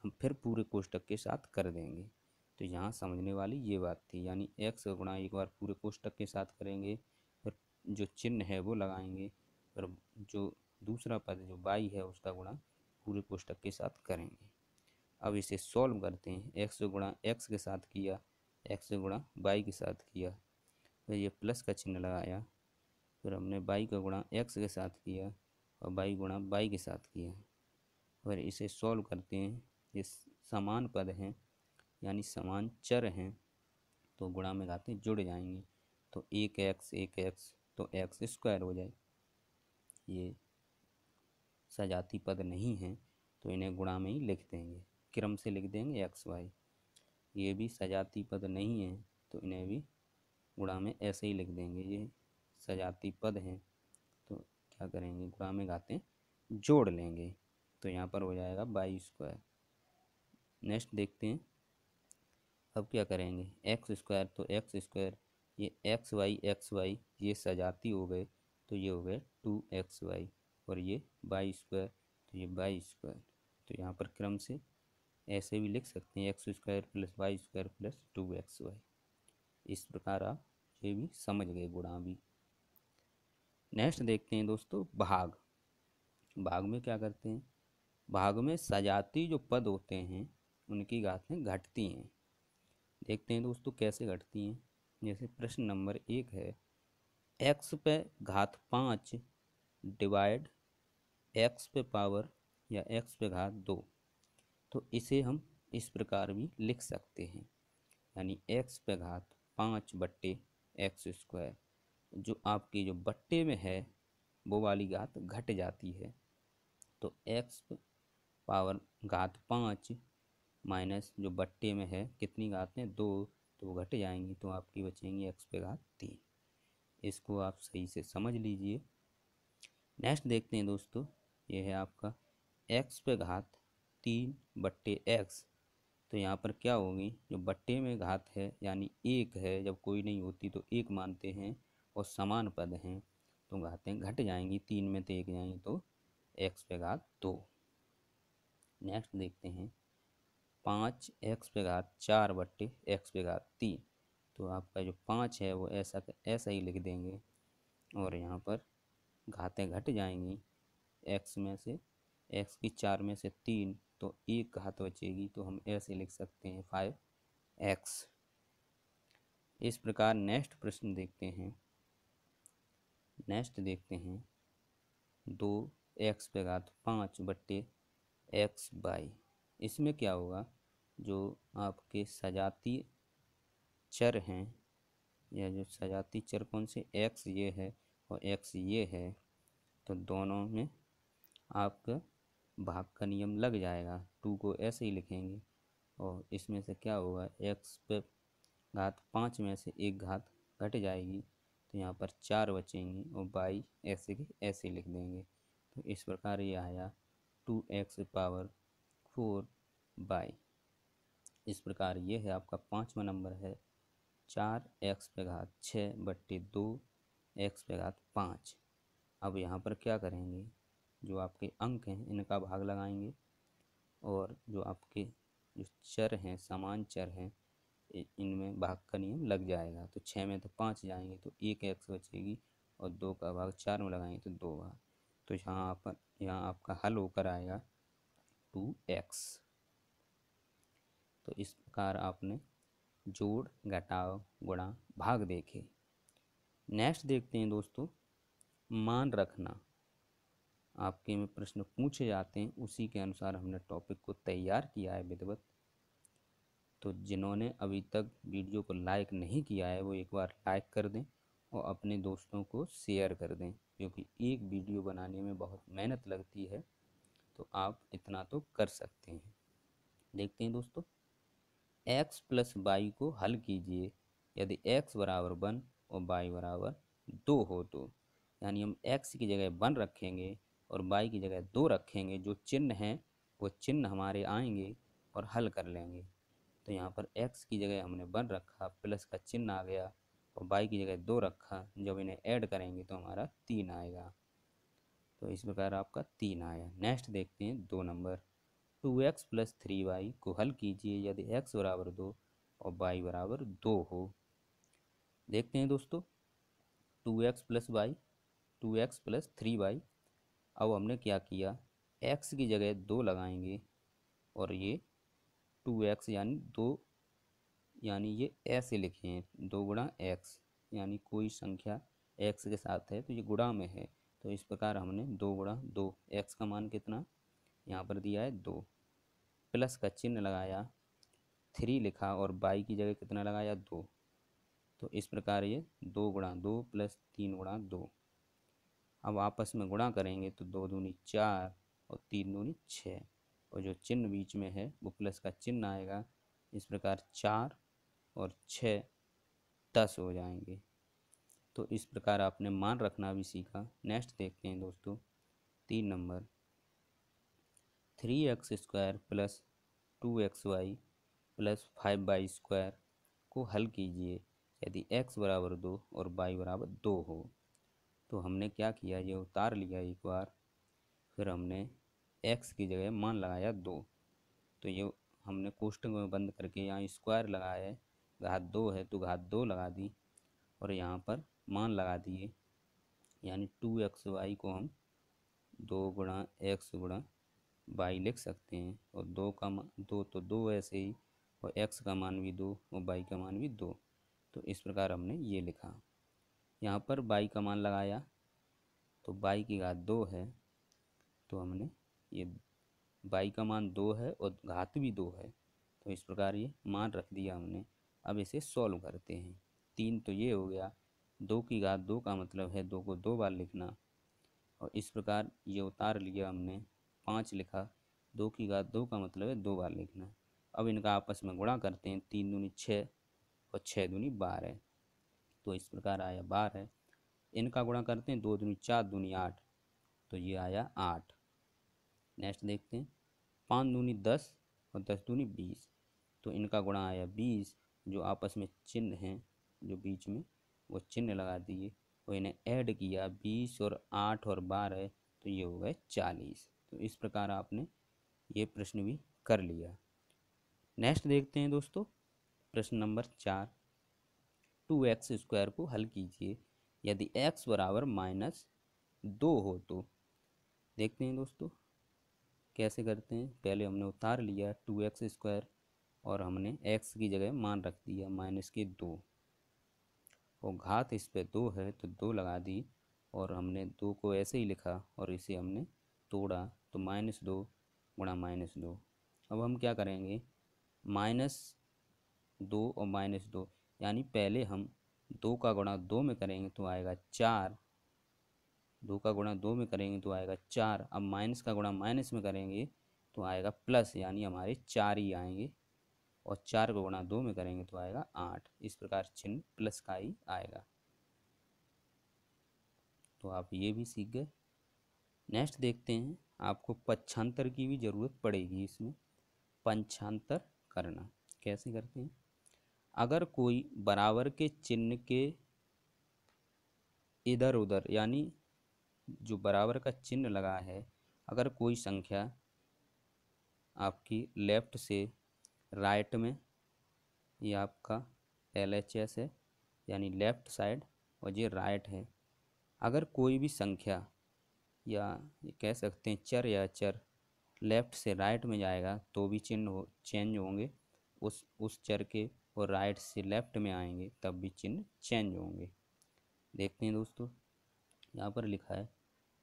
हम फिर पूरे कोष्टक के साथ कर देंगे। तो यहाँ समझने वाली ये बात थी, यानी एक्स का गुणा एक बार पूरे कोष्टक के साथ करेंगे, फिर जो चिन्ह है वो लगाएंगे, फिर जो दूसरा पद जो बाई है उसका गुणा पूरे कोष्टक के साथ करेंगे। अब इसे सॉल्व करते हैं। एक्स गुणा एक्स के साथ किया, एक्स गुणा बाई के साथ किया, फिर ये प्लस का चिन्ह लगाया, फिर हमने बाई का गुणा एक्स के साथ किया, और बाई गुणा बाई के साथ किया। फिर इसे सॉल्व करते हैं। ये समान पद हैं, यानी समान चर हैं, तो गुणा में घातें जुड़ जाएंगी। तो एक एक्स तो एक्स स्क्वायर हो जाए। ये सजाती पद नहीं हैं तो इन्हें गुणा में ही लिख देंगे, क्रम से लिख देंगे एक्स वाई। ये भी सजाती पद नहीं है तो इन्हें भी गुणा में ऐसे ही लिख देंगे। ये सजाती पद हैं तो क्या करेंगे, गुणा में घातें जोड़ लेंगे, तो यहाँ पर हो जाएगा बाई स्क्वायर। नेक्स्ट देखते हैं, अब क्या करेंगे, एक्स स्क्वायर तो एक्स स्क्वायर, ये एक्स वाई ये सजाती हो गए, तो ये हो गए 2xy, और ये बाई स्क्वायर तो ये बाई स्क्वायर। तो यहाँ पर क्रम से ऐसे भी लिख सकते हैं, x square plus y square plus 2xy। इस प्रकार आप ये भी समझ गए गुणा भी। नेक्स्ट देखते हैं दोस्तों, भाग। भाग में क्या करते हैं, भाग में सजाती जो पद होते हैं उनकी घातें घटती हैं। देखते हैं दोस्तों कैसे घटती हैं। जैसे प्रश्न नंबर 1 है, एक्स पे घात 5 डिवाइड एक्स पे पावर या एक्स पे घात 2। तो इसे हम इस प्रकार भी लिख सकते हैं, यानी एक्स पे घात 5/, एक्स स्क्वायर। जो आपकी जो बट्टे में है वो वाली घात घट जाती है, तो एक्स पावर घात 5 माइनस जो बट्टे में है कितनी घातें 2, तो वो घट जाएंगी, तो आपकी बचेंगी एक्स पे घात 3। इसको आप सही से समझ लीजिए। नेक्स्ट देखते हैं दोस्तों, ये है आपका एक्स पे घात 3/x। तो यहाँ पर क्या होगी, जो बट्टे में घात है यानी एक है, जब कोई नहीं होती तो एक मानते हैं, और समान पद हैं तो घातें घट जाएंगी, 3 में तो एक जाएंगी, तो एक्स पे घात 2। नेक्स्ट देखते हैं, 5x पे घात 4/x पे घात 3। तो आपका जो 5 है वो ऐसा ऐसा ही लिख देंगे, और यहाँ पर घातें घट जाएंगी, एक्स में से एक्स की 4 में से 3, तो एक घात बचेगी, तो हम ऐसे लिख सकते हैं 5x। इस प्रकार नेक्स्ट प्रश्न देखते हैं। नेक्स्ट देखते हैं 2x पे घात 5/x/। इसमें क्या होगा, जो आपके सजातीय चर हैं, या जो सजाती चर कौन से, x ये है और x ये है, तो दोनों में आपका भाग का नियम लग जाएगा। 2 को ऐसे ही लिखेंगे, और इसमें से क्या होगा, एक्स पे घात 5 में से एक घात घट जाएगी, तो यहाँ पर 4 बचेंगी और बाई ऐसे के ऐसे लिख देंगे। तो इस प्रकार ये आया 2x⁴/। इस प्रकार ये है आपका 5वां नंबर है 4x⁶/2 x⁵। अब यहाँ पर क्या करेंगे, जो आपके अंक हैं इनका भाग लगाएंगे और जो आपके जो चर हैं, समान चर हैं, इनमें भाग का नियम लग जाएगा। तो 6 में तो 5 जाएंगे तो 1 एक्स बचेगी और 2 का भाग 4 में लगाएंगे तो 2 भाग। तो यहाँ आपका हल होकर आएगा 2x। तो इस प्रकार आपने जोड़, घटाव, गुणा, भाग देखे। नेक्स्ट देखते हैं दोस्तों, मान रखना। आपके में प्रश्न पूछे जाते हैं, उसी के अनुसार हमने टॉपिक को तैयार किया है विधिवत। तो जिन्होंने अभी तक वीडियो को लाइक नहीं किया है वो एक बार लाइक कर दें और अपने दोस्तों को शेयर कर दें, क्योंकि एक वीडियो बनाने में बहुत मेहनत लगती है। तो आप इतना तो कर सकते हैं। देखते हैं दोस्तों, x प्लस वाई को हल कीजिए यदि x बराबर 1 और y बराबर 2 हो तो। यानी हम x की जगह 1 रखेंगे और y की जगह 2 रखेंगे, जो चिन्ह हैं वो चिन्ह हमारे आएंगे और हल कर लेंगे। तो यहाँ पर x की जगह हमने 1 रखा, प्लस का चिन्ह आ गया, और y की जगह 2 रखा, जब इन्हें ऐड करेंगे तो हमारा 3 आएगा। तो इस प्रकार आपका 3 आया। नेक्स्ट देखते हैं 2 नंबर, 2x+3y को हल कीजिए यदि x बराबर 2 और y बराबर 2 हो। देखते हैं दोस्तों, 2x+y, 2x+3y। अब हमने क्या किया, x की जगह 2 लगाएंगे और ये 2x यानी 2, यानी ये ऐसे लिखे हैं 2 गुणा x, यानी कोई संख्या x के साथ है तो ये गुणा में है। तो इस प्रकार हमने 2 गुणा 2, x का मान कितना यहाँ पर दिया है 2, प्लस का चिन्ह लगाया, 3 लिखा और y की जगह कितना लगाया 2। तो इस प्रकार ये 2 गुणा 2 प्लस 3 गुणा 2। अब आपस में गुणा करेंगे तो 2 दूनी 4 और 3 दूनी 6, और जो चिन्ह बीच में है वो प्लस का चिन्ह आएगा। इस प्रकार 4 और 6 10 हो जाएंगे। तो इस प्रकार आपने मान रखना भी सीखा। नेक्स्ट देखते हैं दोस्तों, 3 number, 3x² plus 2xy plus 5y² को हल कीजिए यदि x बराबर 2 और y बराबर 2 हो। तो हमने क्या किया, ये उतार लिया एक बार, फिर हमने x की जगह मान लगाया 2। तो ये हमने कोष्टक में बंद करके यहाँ स्क्वायर लगाया है, घात 2 है तो घात 2 लगा दी और यहाँ पर मान लगा दिए, यानी 2xy को हम 2 गुणा x गुणा y लिख सकते हैं। और 2 का मान 2 तो 2 ऐसे ही, और x का मान भी 2 और y का मान भी 2। तो इस प्रकार हमने ये लिखा। यहाँ पर y का मान लगाया तो y की घात 2 है, तो हमने ये y का मान 2 है और घात भी 2 है, तो इस प्रकार ये मान रख दिया हमने। अब इसे सॉल्व करते हैं। 3 तो ये हो गया, 2 की घात 2 का मतलब है 2 को 2 बार लिखना, और इस प्रकार ये उतार लिया हमने, 5 लिखा, 2 की घात 2 का मतलब है 2 बार लिखना। अब इनका आपस में गुणा करते हैं, 3 दूनी 6 और 6 दूनी 12, तो इस प्रकार आया 12। इनका गुणा करते हैं, 2 दूनी 4 दूनी 8, तो ये आया 8। नेक्स्ट देखते हैं, 5 दूनी 10 और 10 दूनी 20, तो इनका गुणा आया 20। जो आपस में चिन्ह हैं जो बीच में, वो चिन्ह लगा दिए और इन्हें ऐड किया, 20 और 8 और 12, तो ये हो गए 40। तो इस प्रकार आपने ये प्रश्न भी कर लिया। नेक्स्ट देखते हैं दोस्तों, प्रश्न नंबर 4, 2x² को हल कीजिए यदि x बराबर -2 हो तो। देखते हैं दोस्तों कैसे करते हैं। पहले हमने उतार लिया 2x² और हमने x की जगह मान रख दिया -2, और घात इस पे 2 है तो 2 लगा दी, और हमने 2 को ऐसे ही लिखा और इसे हमने तोड़ा तो -2 गुणा -2। अब हम क्या करेंगे, -2 और -2, यानी पहले हम 2 का गुणा 2 में करेंगे तो आएगा 4, 2 का गुणा 2 में करेंगे तो आएगा 4। अब माइनस का गुणा माइनस में करेंगे तो आएगा प्लस, यानी हमारे 4 ही आएंगे। और 4 को गुणा 2 में करेंगे तो आएगा 8। इस प्रकार चिन्ह प्लस का ही आएगा। तो आप ये भी सीख गए। नेक्स्ट देखते हैं, आपको पक्षांतर की भी ज़रूरत पड़ेगी इसमें। पंचांतर करना कैसे करते हैं? अगर कोई बराबर के चिन्ह के इधर उधर, यानी जो बराबर का चिन्ह लगा है, अगर कोई संख्या आपकी लेफ्ट से राइट में, ये आपका LHS है यानी लेफ्ट साइड, और ये राइट है। अगर कोई भी संख्या या ये कह सकते हैं चर या चर लेफ्ट से राइट में जाएगा तो भी चिन्ह चेंज होंगे। उस चर के और राइट से लेफ्ट में आएंगे तब भी चिन्ह चेंज होंगे। देखते हैं दोस्तों, यहाँ पर लिखा है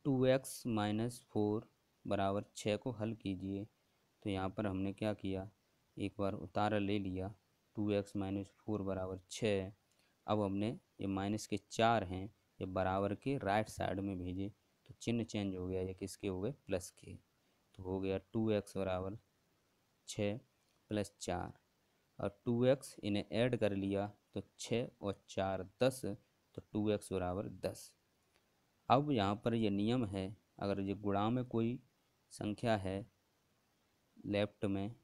2x-4 बराबर 6 को हल कीजिए। तो यहाँ पर हमने क्या किया, एक बार उतारा ले लिया, 2x-4 बराबर 6। अब हमने ये माइनस के 4 हैं, ये बराबर के राइट साइड में भेजे तो चिन्ह चेंज हो गया, ये किसके हो गए, प्लस के। तो हो गया 2x बराबर 6 प्लस 4, और 2x इन्हें ऐड कर लिया तो 6 और 4 10, तो 2x बराबर 10। अब यहाँ पर ये नियम है, अगर ये गुणा में कोई संख्या है लेफ्ट में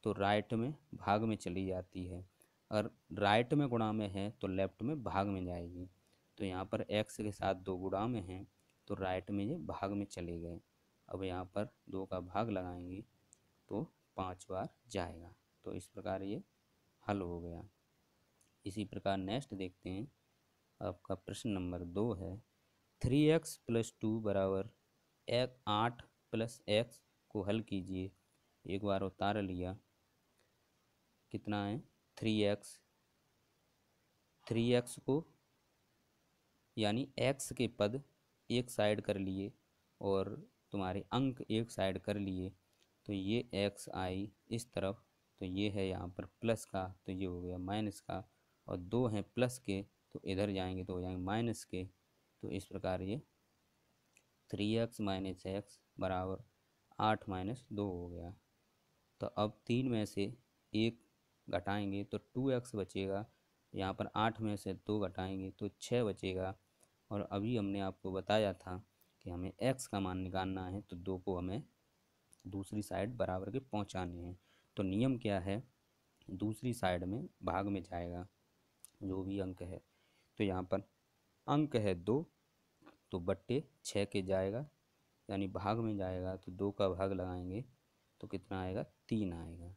तो राइट में भाग में चली जाती है, और राइट में गुणा में है तो लेफ्ट में भाग में जाएगी। तो यहाँ पर x के साथ 2 गुणा में हैं तो राइट में ये भाग में चले गए। अब यहाँ पर 2 का भाग लगाएंगे तो 5 बार जाएगा। तो इस प्रकार ये हल हो गया। इसी प्रकार नेक्स्ट देखते हैं, आपका प्रश्न नंबर 2 है 3x+2 बराबर 8 प्लस x को हल कीजिए। एक बार उतार लिया, कितना है 3x, 3x को यानी x के पद एक साइड कर लिए और तुम्हारे अंक एक साइड कर लिए, तो ये x आई इस तरफ, तो ये है यहाँ पर प्लस का, तो ये हो गया माइनस का, और 2 हैं प्लस के तो इधर जाएंगे तो हो जाएंगे माइनस के। तो इस प्रकार ये 3x माइनस एक्स बराबर 8-2 हो गया। तो अब 3 में से 1 घटाएंगे तो 2x बचेगा, यहाँ पर 8 में से 2 घटाएंगे तो 6 बचेगा। और अभी हमने आपको बताया था कि हमें x का मान निकालना है, तो 2 को हमें दूसरी साइड बराबर के पहुँचाने हैं। तो नियम क्या है, दूसरी साइड में भाग में जाएगा जो भी अंक है। तो यहाँ पर अंक है 2, तो बट्टे 6 के जाएगा, यानी भाग में जाएगा तो 2 का भाग लगाएंगे तो कितना आएगा, 3 आएगा।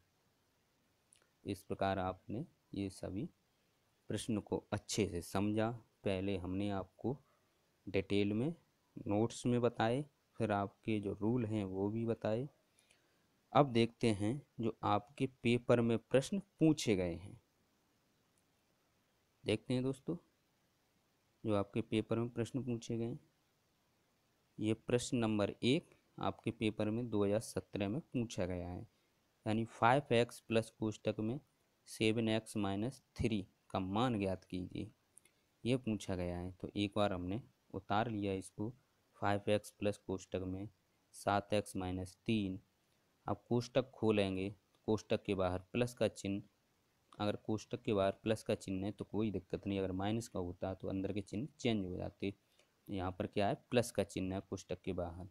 इस प्रकार आपने ये सभी प्रश्न को अच्छे से समझा। पहले हमने आपको डिटेल में नोट्स में बताए, फिर आपके जो रूल हैं वो भी बताए। अब देखते हैं जो आपके पेपर में प्रश्न पूछे गए हैं। देखते हैं दोस्तों, जो आपके पेपर में प्रश्न पूछे गए। ये प्रश्न नंबर 1 आपके पेपर में 2017 में पूछा गया है, यानी 5x प्लस कोष्टक में 7x-3 का मान ज्ञात कीजिए, ये पूछा गया है। तो एक बार हमने उतार लिया इसको, 5x प्लस कोष्टक में 7x-3। अब कोष्टक खोलेंगे, कोष्टक के बाहर प्लस का चिन्ह, अगर कोष्टक के बाहर प्लस का चिन्ह है तो कोई दिक्कत नहीं, अगर माइनस का होता तो अंदर के चिन्ह चेंज हो जाते। यहाँ पर क्या है, प्लस का चिन्ह है कोष्टक के बाहर,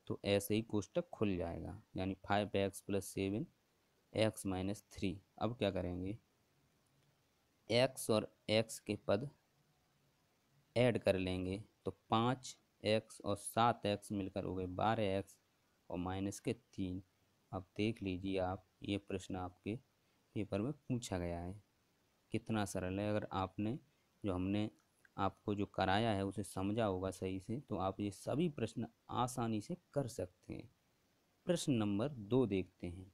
तो ऐसे ही कोष्टक खुल जाएगा, यानी 5x + 7x-3। अब क्या करेंगे, x और x के पद ऐड कर लेंगे तो 5x और 7x मिलकर हो गए 12x और माइनस के 3। अब देख लीजिए आप, ये प्रश्न आपके पेपर में पूछा गया है, कितना सरल है। अगर आपने जो हमने आपको जो कराया है उसे समझा होगा सही से, तो आप ये सभी प्रश्न आसानी से कर सकते हैं। प्रश्न नंबर 2 देखते हैं,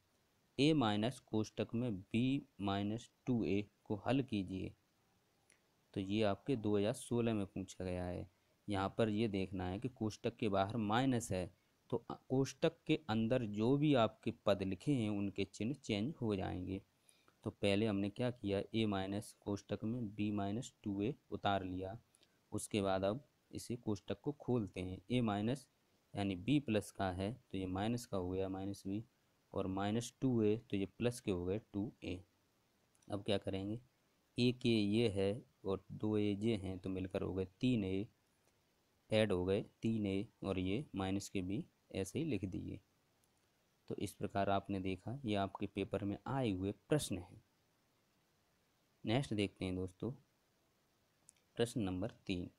a- कोष्टक में b-2a को हल कीजिए। तो ये आपके 2016 में पूछा गया है। यहाँ पर ये देखना है कि कोष्टक के बाहर माइनस है, तो कोष्टक के अंदर जो भी आपके पद लिखे हैं उनके चिन्ह चेंज हो जाएंगे। तो पहले हमने क्या किया, a- कोष्टक में b-2a उतार लिया। उसके बाद अब इसे कोष्टक को खोलते हैं, a- यानी b प्लस का है तो ये माइनस का हो गया -b, और -2a, तो ये प्लस के हो गए 2a। अब क्या करेंगे, ए के ये है और 2a ये हैं, तो मिलकर हो गए 3a, ऐड हो गए 3a, और ये माइनस के भी ऐसे ही लिख दिए। तो इस प्रकार आपने देखा, ये आपके पेपर में आए हुए प्रश्न हैं। नेक्स्ट देखते हैं दोस्तों, प्रश्न नंबर 3।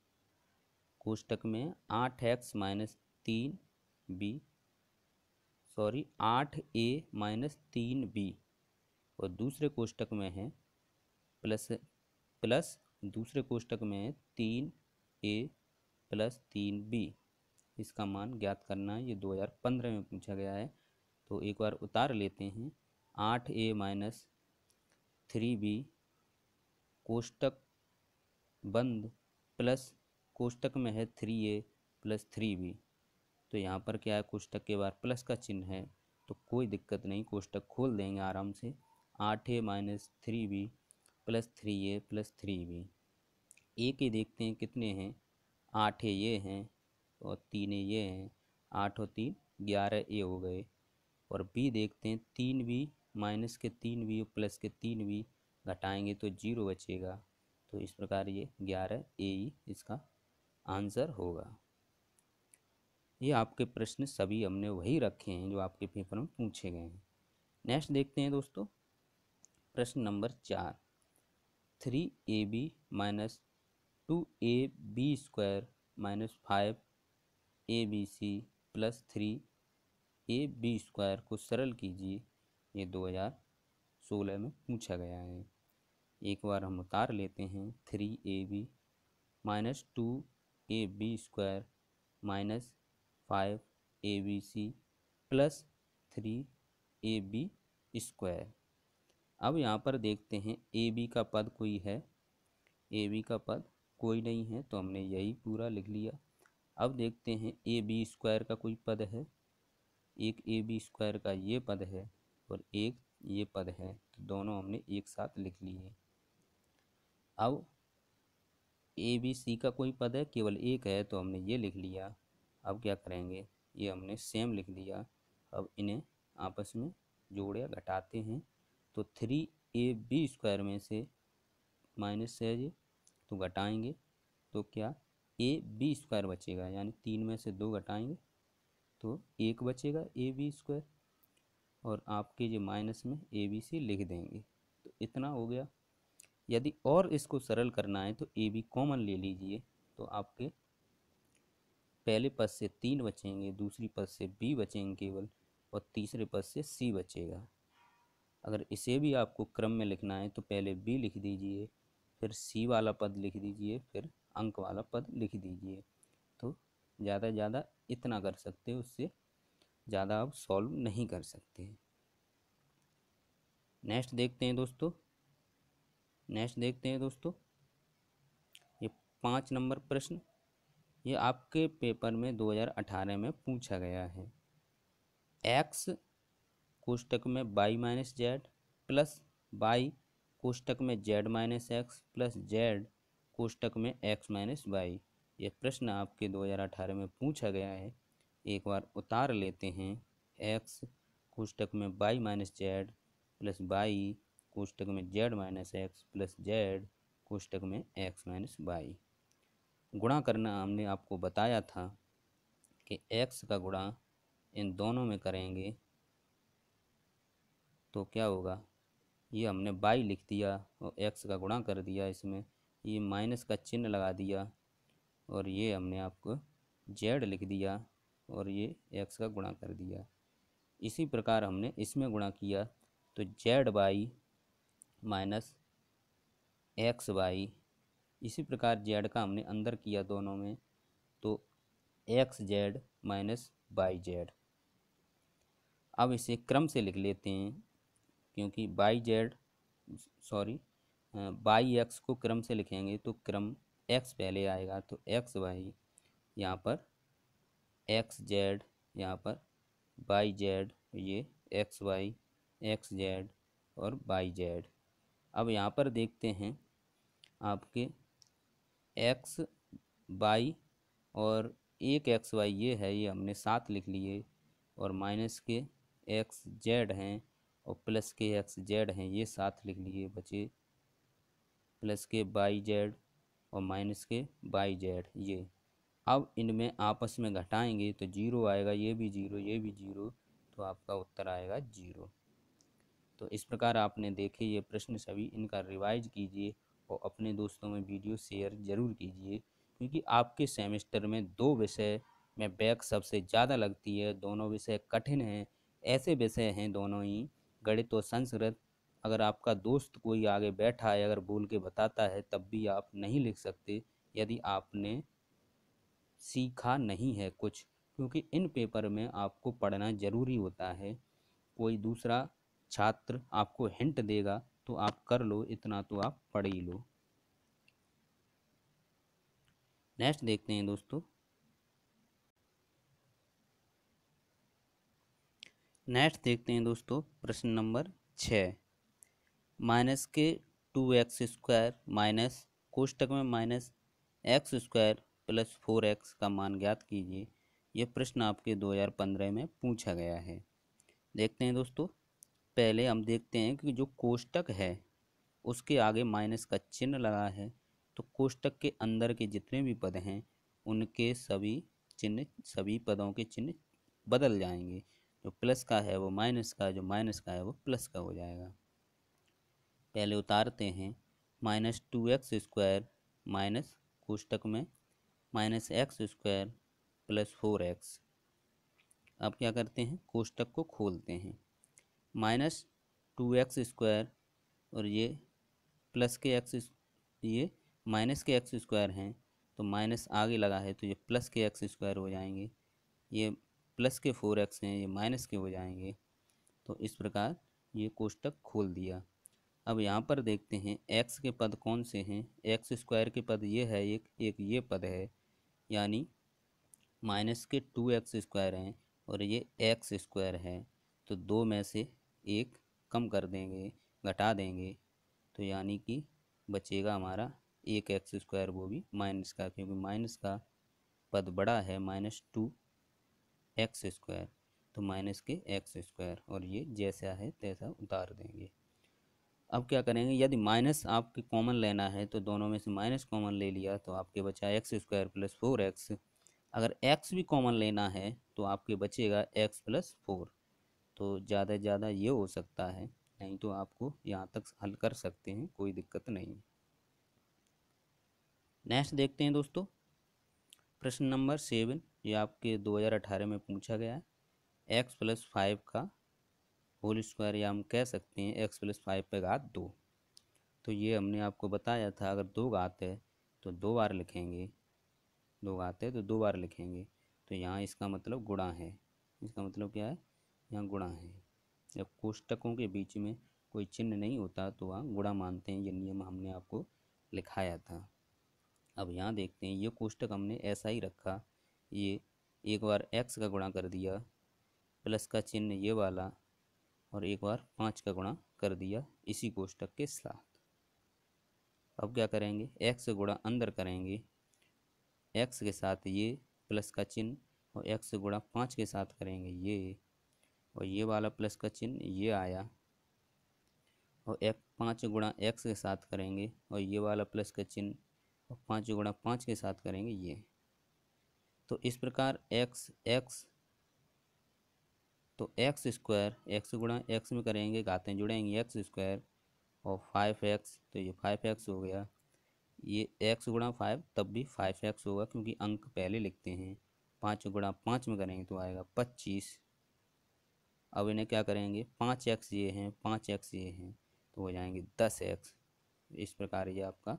कोष्टक में 8a-3b और दूसरे कोष्टक में है प्लस प्लस दूसरे कोष्टक में है 3a+3b। इसका मान ज्ञात करना है। ये 2015 में पूछा गया है, तो एक बार उतार लेते हैं। 8a-3b कोष्टक बंद प्लस कोष्टक में है 3a+3b। तो यहाँ पर क्या है, कोष्टक के बाद प्लस का चिन्ह है, तो कोई दिक्कत नहीं, कोष्टक खोल देंगे आराम से। 8a-3b+3a+3b। ए के देखते हैं कितने हैं, 8a ये हैं और 3a ये हैं, 8 और 3 11a हो गए। और बी देखते हैं, 3b माइनस के 3b और प्लस के 3b घटाएंगे तो 0 बचेगा। तो इस प्रकार ये 11a ही इसका आंसर होगा। ये आपके प्रश्न सभी हमने वही रखे हैं जो आपके पेपर में पूछे गए हैं। नेक्स्ट देखते हैं दोस्तों, प्रश्न number 4। 3ab minus 2ab² minus 5abc plus 3ab² को सरल कीजिए। ये 2016 में पूछा गया है। एक बार हम उतार लेते हैं। 3ab minus 2ab² minus 5abc plus 3ab²। अब यहाँ पर देखते हैं ab का पद कोई है, ab का पद कोई नहीं है, तो हमने यही पूरा लिख लिया। अब देखते हैं ab² का कोई पद है, एक ab² का ये पद है और एक ये पद है, तो दोनों हमने एक साथ लिख लिए। अब abc का कोई पद है, केवल एक है, तो हमने ये लिख लिया। अब क्या करेंगे, ये हमने सेम लिख दिया। अब इन्हें आपस में जोड़ या घटाते हैं, तो 3ab² में से माइनस है ये, तो घटाएंगे तो क्या ab² बचेगा, यानी 3 में से 2 घटाएंगे तो 1 बचेगा ab²। और आपके ये माइनस में abc लिख देंगे, तो इतना हो गया। यदि और इसको सरल करना है तो ab कॉमन ले लीजिए, तो आपके पहले पद से 3 बचेंगे, दूसरी पद से b बचेंगे केवल, और तीसरे पद से c बचेगा। अगर इसे भी आपको क्रम में लिखना है तो पहले b लिख दीजिए, फिर c वाला पद लिख दीजिए, फिर अंक वाला पद लिख दीजिए। तो ज़्यादा ज़्यादा इतना कर सकते हो, उससे ज़्यादा आप सॉल्व नहीं कर सकते। नेक्स्ट देखते हैं दोस्तों, ये 5 नंबर प्रश्न, ये आपके पेपर में 2018 में पूछा गया है। x कोष्टक में y-z प्लस y कोष्टक में z-x प्लस z कोष्टक में x-y। यह प्रश्न आपके 2018 में पूछा गया है। एक बार उतार लेते हैं। x कोष्टक में y-z प्लस y कोष्टक में z-x प्लस z कोष्टक में x-y। गुणा करना हमने आपको बताया था कि x का गुणा इन दोनों में करेंगे तो क्या होगा, ये हमने y लिख दिया और x का गुणा कर दिया, इसमें ये माइनस का चिन्ह लगा दिया, और ये हमने आपको z लिख दिया और ये x का गुणा कर दिया। इसी प्रकार हमने इसमें गुणा किया तो zy माइनस xy। इसी प्रकार z का हमने अंदर किया दोनों में, तो xz माइनस yz। अब इसे क्रम से लिख लेते हैं, क्योंकि yx को क्रम से लिखेंगे तो क्रम x पहले आएगा, तो xy यहाँ पर xz, यहाँ पर yz, ये xy xz और yz। अब यहाँ पर देखते हैं आपके x y और एक xy ये है, ये हमने साथ लिख लिए, और माइनस के एक्स जेड हैं और प्लस के एक्स जेड हैं, ये साथ लिख लिए, बचे प्लस के वाई जेड और माइनस के वाई जेड ये। अब इनमें आपस में घटाएंगे तो जीरो आएगा, ये भी जीरो ये भी जीरो, तो आपका उत्तर आएगा जीरो। तो इस प्रकार आपने देखे ये प्रश्न सभी, इनका रिवाइज कीजिए और अपने दोस्तों में वीडियो शेयर ज़रूर कीजिए, क्योंकि आपके सेमेस्टर में दो विषय में बैक सबसे ज़्यादा लगती है, दोनों विषय कठिन हैं, ऐसे विषय हैं दोनों ही, गणित और संस्कृत। अगर आपका दोस्त कोई आगे बैठा है, अगर बोल के बताता है, तब भी आप नहीं लिख सकते यदि आपने सीखा नहीं है कुछ, क्योंकि इन पेपर में आपको पढ़ना ज़रूरी होता है। कोई दूसरा छात्र आपको हिंट देगा तो आप कर लो, इतना तो आप पढ़ ही लो। नेक्स्ट देखते हैं दोस्तों। नेक्स्ट देखते हैं दोस्तों प्रश्न नंबर 6। माइनस के 2x² माइनस कोष्टक में minus x square plus 4x का मान ज्ञात कीजिए। यह प्रश्न आपके 2015 में पूछा गया है। देखते हैं दोस्तों, पहले हम देखते हैं कि जो कोष्टक है उसके आगे माइनस का चिन्ह लगा है, तो कोष्टक के अंदर के जितने भी पद हैं उनके सभी चिन्ह, सभी पदों के चिन्ह बदल जाएंगे। जो प्लस का है वो माइनस का, जो माइनस का है वो प्लस का हो जाएगा। पहले उतारते हैं, -2x² माइनस कोष्टक में -x² प्लस 4x। अब क्या करते हैं, कोष्टक को खोलते हैं, -2x² और ये प्लस के एक्स, ये माइनस के x² हैं, तो माइनस आगे लगा है तो ये प्लस के x² हो जाएंगे, ये प्लस के 4x हैं, ये माइनस के हो जाएंगे। तो इस प्रकार ये कोष्टक खोल दिया। अब यहाँ पर देखते हैं x के पद कौन से हैं। x² के पद ये है, एक ये पद है, यानी माइनस के 2x² हैं और ये x² है, तो दो में से एक कम कर देंगे, घटा देंगे, तो यानी कि बचेगा हमारा एक x², वो भी माइनस का, क्योंकि माइनस का पद बड़ा है, -2x², तो माइनस के x², और ये जैसा है तैसा उतार देंगे। अब क्या करेंगे, यदि माइनस आपके कॉमन लेना है तो दोनों में से माइनस कॉमन ले लिया तो आपके बचा x² प्लस 4x। अगर x भी कॉमन लेना है तो आपके बचेगा x प्लस 4। तो ज़्यादा से ज़्यादा ये हो सकता है, नहीं तो आपको यहाँ तक हल कर सकते हैं, कोई दिक्कत नहीं। नेक्स्ट देखते हैं दोस्तों प्रश्न नंबर 7। ये आपके 2018 में पूछा गया है। x+5 का होल स्क्वायर, या हम कह सकते हैं x+5 पे घात 2। तो ये हमने आपको बताया था, अगर दो घात है तो दो बार लिखेंगे, दो घात है तो दो बार लिखेंगे, तो यहाँ इसका मतलब गुणा है। इसका मतलब क्या है, यहाँ गुणा है। जब कोष्टकों के बीच में कोई चिन्ह नहीं होता तो वहाँ गुणा मानते हैं, ये नियम हमने आपको लिखाया था। अब यहाँ देखते हैं, ये कोष्टक हमने ऐसा ही रखा, ये एक बार x का गुणा कर दिया, प्लस का चिन्ह ये वाला, और एक बार 5 का गुणा कर दिया इसी कोष्टक के साथ। अब क्या करेंगे, x गुणा अंदर करेंगे, x के साथ ये प्लस का चिन्ह, और x गुणा 5 के साथ करेंगे ये, और ये वाला प्लस का चिन्ह ये आया, और 5 गुणा x के साथ करेंगे, और ये वाला प्लस का चिन्ह, और 5 गुणा 5 के साथ करेंगे ये। तो इस प्रकार x तो x² x गुणा x में करेंगे, घातें जुड़ेंगी, x² और 5x, तो ये 5x हो गया। ये x गुणा 5 तब भी 5x होगा, क्योंकि अंक पहले लिखते हैं। 5 गुणा 5 में करेंगे तो आएगा 25। अब इन्हें क्या करेंगे, 5x ये हैं, 5x ये हैं, तो हो जाएंगे 10x। इस प्रकार ये आपका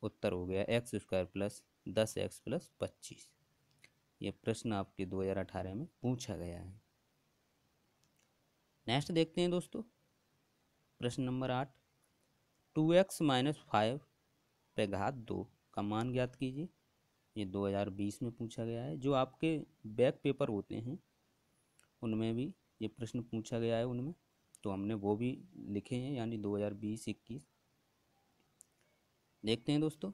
उत्तर हो गया, x² प्लस 10x प्लस 25। ये प्रश्न आपके 2018 में पूछा गया है। नेक्स्ट देखते हैं दोस्तों प्रश्न नंबर 8। 2x - 5 पे घात 2 का मान ज्ञात कीजिए। ये 2020 में पूछा गया है। जो आपके बैक पेपर होते हैं उनमें भी ये प्रश्न पूछा गया है, उनमें तो हमने वो भी लिखे हैं, यानी 2020-21। देखते हैं दोस्तों,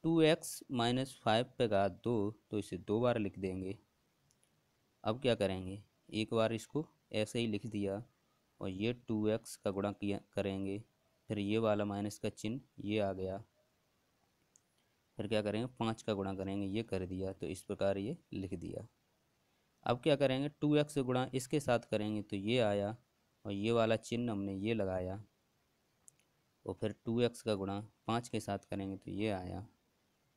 2x - 5 पे घात 2, तो इसे दो बार लिख देंगे। अब क्या करेंगे, एक बार इसको ऐसे ही लिख दिया और ये 2x का गुणा किया करेंगे, फिर ये वाला माइनस का चिन्ह ये आ गया, फिर क्या करेंगे 5 का गुणा करेंगे, ये कर दिया, तो इस प्रकार ये लिख दिया। अब क्या करेंगे 2x से गुणा इसके साथ करेंगे तो ये आया और ये वाला चिन्ह हमने ये लगाया, और फिर 2x का गुणा 5 के साथ करेंगे तो ये आया।